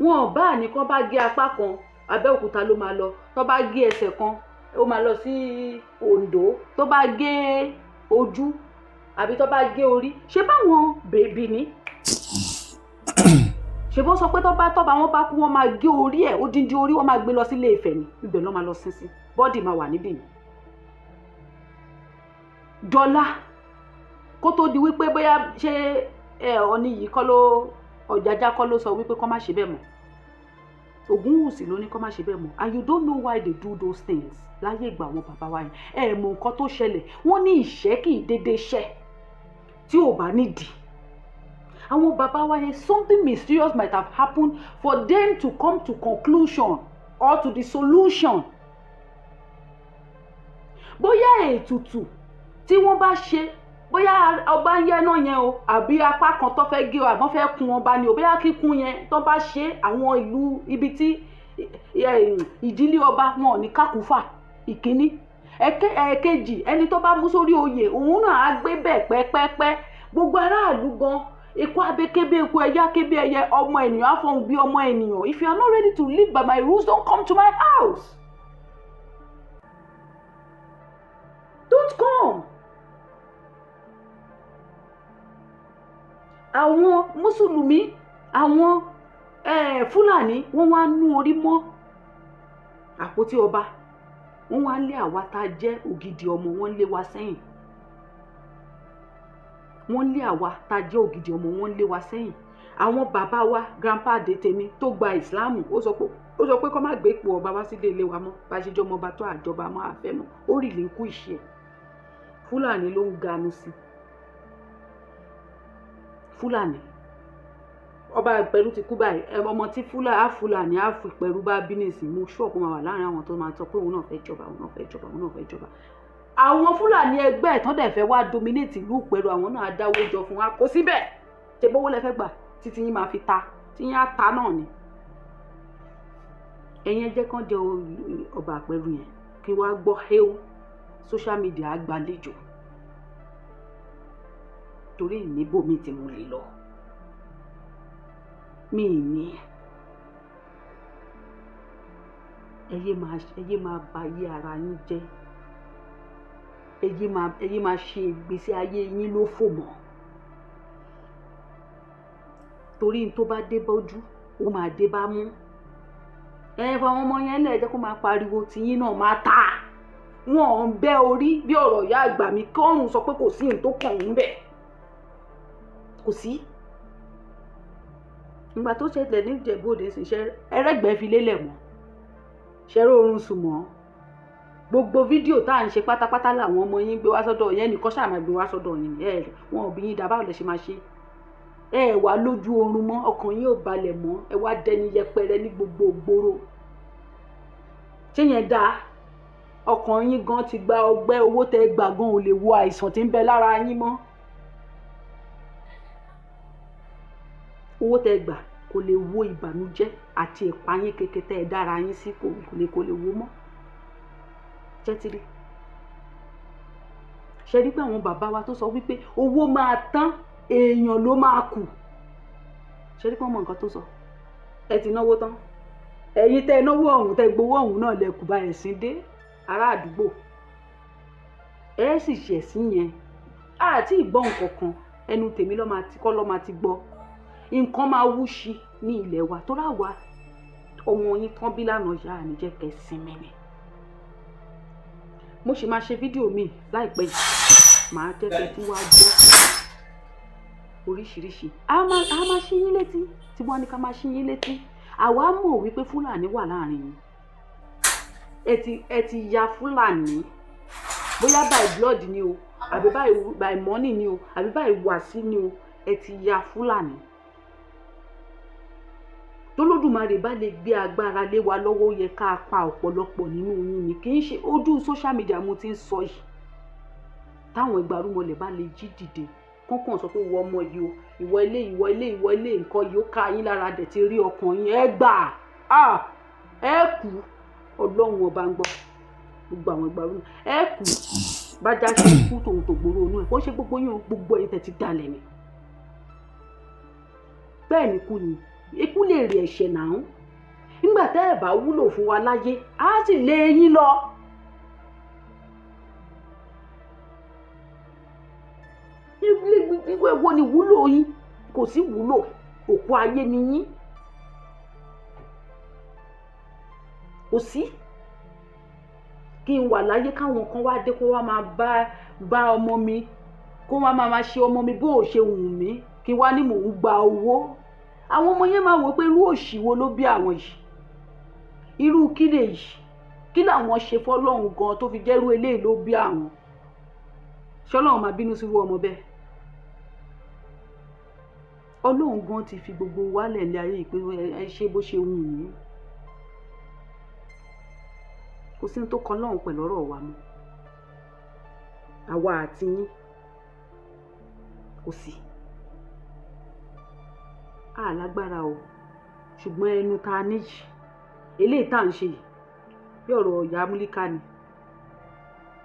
wọn ò bá nìkan bá gé apá kan Abẹ́òkúta ló máa lọ tó bá gé ẹsẹ̀ kan ó máa lọ sí Oǹdó tó bá gé ojú àbí tó bá gé orí ṣé báwọn bèbí ni ṣe bó sọ pé tọ́ba wọn bá kú wọn máa gé orí ẹ̀ odindi orí wọn máa gbé lọ sílé Ifẹ̀ ni ibẹ̀ ló máa lọ sí bọ́ọ̀dì máa wà níbí ni. dọ́là kó tó di wípé bóyá ṣé Ọọ̀ni yìí kọ́ ló Ọ̀jájá kọ́ ló sọ wípé kọ́ má ṣe bẹ́ẹ̀ mọ́ Ògúnwùsì ló ní kọ́ má ṣe bẹ́ẹ̀ mọ́ and you don't know why they do those things láyé ìgbà àwọn bàbá wa yẹn mọ nǹkan tó ṣẹlẹ̀ wọ́n ní ìṣẹ́ kì í dédé ṣẹ́ tí ò bá nídìí àwọn bàbá wa yẹn something mysterious might have happened for them to come to conclusion or to the solution. Bóyá ètùtù tí wọ́n bá ṣe, bóyá ọba ń yẹ́nà yẹn o, àbí apá kan tó fẹ́ gé o, àbí wọ́n fẹ́ kun ọba ni o, bóyá kíkún yẹn tó bá ṣe àwọn ìlú ibi tí ìdílé ọba wọn ò ní kákúfà ìkíní. Ẹ̀kejì, ẹni tó bá mú sórí oyè òun náà á gbé bẹ́ẹ̀ pẹ́pẹ́pẹ́. Gbogbo aráàlú gan, eku abẹ́kẹ́bẹ́ eku ẹyá kébé ẹyẹ, ọmọ ènìyàn á fọhùn bí ọmọ ènìyàn. If you are not ready to live by my rules, don't come to my house. Don't come. Àwọn Mùsùlùmí, àwọn Fúlàní, wọ́n wá nú orí mọ́ àpótí ọba. Wọ́n wá lé àwa tá jẹ́ ògidì ọmọ, wọ́n lé wa sẹ́yìn. Wọ́n lé àwa tá jẹ́ ògidì ọmọ, wọ́n lé wa sẹ́yìn. Àwọn bàbá wa, grandpa Adétèmi tó gba ìsìláàmù, ó sọ pé kó má gbé ipò ọba wá sílé ilé wa mọ́, bá ṣe jọmọ ọba tó àjọba mọ́ àfẹ́ mọ́. Ó rì lè kú ìṣe ẹ̀. Fúlàní ló ń ganu sí. Fúlàní. Ọba Ìpẹ̀rù ti kú báyìí. Ọmọ tí Fúlàní á fi Ìpẹ̀rù bá bínẹ̀sì mú ṣọ́ọ̀kù máa wà láàrin àwọn tó máa sọ pé òun náà fẹ́ jọba, òun náà fẹ́ jọba, òun náà fẹ́ jọba. Àwọn Fúlàní ẹgbẹ́ ẹ̀ tán dẹ̀ fẹ́ wá dominate ìlú Ìpẹ̀rù, àwọn náà á dáwó jọ fún wa. Kò sí bẹ́ẹ̀. Ṣé bówó lẹ fẹ́ gbà títí yín máa fi ta, tí yín á ta náà ni. Ẹ̀yin ẹ jẹ́ kán jẹ ọba Ìpẹ̀rù yẹn kí wá gbọ́ hẹ́ó social media àgbàlejò. Torí ìníbò mi tí mo lè lọ. Mi ní. Ẹ yé máa ba ayé ara yín jẹ́. Ẹ yé máa ṣe ìgbésí ayé yín lófò mọ́. Torí n tó bá dé bójú, ó máa dé bá mú. Fáwọn ọmọ yẹn lẹ̀ jẹ́ kó máa pariwo tí yín náà máa ta. Wọ́n ń bẹ́ orí bí ọ̀rọ̀ ìyá àgbà mi kí ọ̀run sọ pé kò sí n tó kàn ń bẹ̀. Kò sí. Ìgbà tó ṣẹlẹ̀ ní Ìjẹ̀bú-Òde sì ṣe ẹrẹ́gbẹ́ fi lélẹ̀ mọ́. Ṣẹ́rẹ́ oorun sùn mọ́. Gbogbo fídíò tá à ń ṣe pátápátá làwọn ọmọ yín gbé wá sọ́dọ̀ yẹn, nìkan ṣáà máa gbé wá sọ́dọ̀ yín. Wọn ò bí yín dá báwo lẹ ṣe máa ṣe. Wá lójú oorun mọ́, ọkàn yín ò balẹ̀ mọ́, ẹ wá dẹni yẹpẹrẹ ní gbogbo ògbóró. Ṣé yẹn dáa? Ọkàn yín gan ti gba ọgbẹ́, owó tẹ gbà gan ò lè wo àìsàn tí ń bẹ lára yín mọ́. Owó tẹ gbà kò lè wo ìbànújẹ́ àti ìpayín kékeré tẹ dára yín sí, kò lè wo mọ́. Ṣẹ́tìrí. Ṣe rí pé àwọn bàbá wa tó sọ wípé owó máa tán, èèyàn ló máa kù. Ṣe rí pé ọmọ nǹkan tó sọ. Ẹ ti náwó tán. Ẹ̀yin tẹ náwó ọ̀hún, tẹ gbowó ọ̀hún náà lẹ kù bá ẹ̀sìn dé ará àdúgbò. Ẹ sì ṣẹ̀sìn yẹn. Àti ìgbọ́ nǹkan kan, ẹnu tèmi lọ́ máa ti gbọ́. Nǹkan máa wúṣi ní ilẹ̀ wa tó ráwa ọmọ yín tán bí lánàá yá ni jẹ́ kẹ́ sinmi ni. Mo sì máa ṣe fídíò mi láìpẹ́ yìí. Màá jẹ́ kẹ́ tí wá gbọ́ oríṣiríṣi. A máa ṣí yín létí tí wọ́n ní ká máa ṣí yín létí. Àwa mọ̀ wípé Fúlàní wà láàrin yín. Ẹ ti ya Fúlàní. Bóyá by blood ni o, àbí by money ni o, àbí by wàsí ni o, ẹ ti ya Fúlàní. Tolódùmarè bá lè gbé agbára lé wa lọ́wọ́, ó yẹ ká pa ọ̀pọ̀lọpọ̀ nínú yín ni. Kì í ṣe ojú social media mo ti ń sọ yìí. Táwọn ìgbàrúmọlẹ̀ bá lè jí dìde, kọ́kàn sọ pé ìwọ ọmọ yìí o, ìwọ ilé nǹkan yìí ó ká yín lára dẹ̀ ti rí ọkàn yín. Ẹ gbà ẹ kú. Ọlọ́run ọba ń gbọ́. Gbogbo àwọn ìgbàrúmọ ẹ kú. Bájá ṣe kú tòun tó gbòòrò inú ẹ̀. Wọ́n ṣe gbogbo yín, gbogbo ẹ̀yin tẹ̀ ti dalẹ̀ ni. Bẹ́ẹ̀ ni kú ni. Ikú lè rí ẹ̀ṣẹ̀ náà. Nígbà tẹ́ ẹ bá wúlò fún wa láyé, á sì lé yín lọ. Ìwé wo ni wúlò yín? Kò sí wúlò. Òkú ayé ni yín. Kò sí. Kí n wà láyé káwọn kan wá dé kó wá máa bá ọmọ mi, kó wá máa ṣe ọmọ mi bó ṣe wù mí, kí wá ní mò ń gba owó. Àwọn ọmọ yẹn máa wò pé irú òṣì wo ló bí àwọn yìí. Irú kí lè yìí? Kí làwọn ṣe fọ́lọ́run gan tó fi jẹ́rú eléyìí ló bí àwọn? Ṣọlọ́run máa bínú sí irú ọmọ bẹ́ẹ̀. Ọlọ́run gan ti fi gbogbo wálẹ̀ lé ayé yìí pé ẹ ṣe bó ṣe wù yín. sí ní tó kan lọ́hùn pẹ̀lú ọ̀rọ̀ wa mọ́ àwa àti yín kò sí alágbára o ṣùgbọ́n ẹnu tá a níyì eléyìí tá à ń ṣe yìí bí ọ̀rọ̀ ìyá Múlíkà ni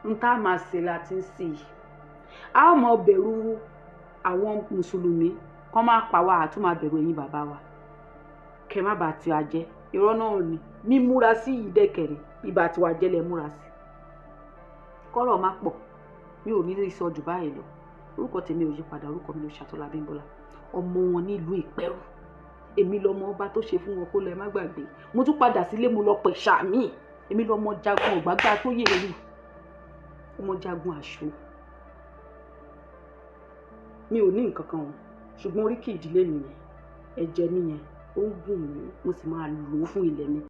n tá a máa ṣe la ti ń ṣe yìí a ó mọ bẹ̀rù àwọn mùsùlùmí kán má pa wá àtún máa bẹ̀rù ẹ̀yin bàbá wa kẹ má bàa tí a jẹ́ irọ́ náà ni mímúra sí ìdẹ́kẹ̀rẹ̀ ìbá tí wàá jẹ́lẹ̀ múra sí kọ́rọ̀ má pọ̀ mi ò ní sọ jù báyìí lọ orúkọ tèmi ò yí padà orúkọ mi ló Ṣàtọ́lá Bímbọ́lá ọmọ wọn nílùú Ìpẹ́rù èmi lọmọ ọba tó ṣe fún wọn kó lẹ má gbàgbé mo tún padà sílé mo lọ pẹ̀ ṣàmì èmi lọmọ jagun ọ̀gbágbá tó yẹ lù ọmọ jagun àṣọ mi ò ní nǹkan kan wọn ṣùgbọ́n oríkì ìdílé mi yẹn ẹ̀jẹ̀ mi yẹn ó ń gùn mí mo sì máa lò ó fún ilẹ̀ mi.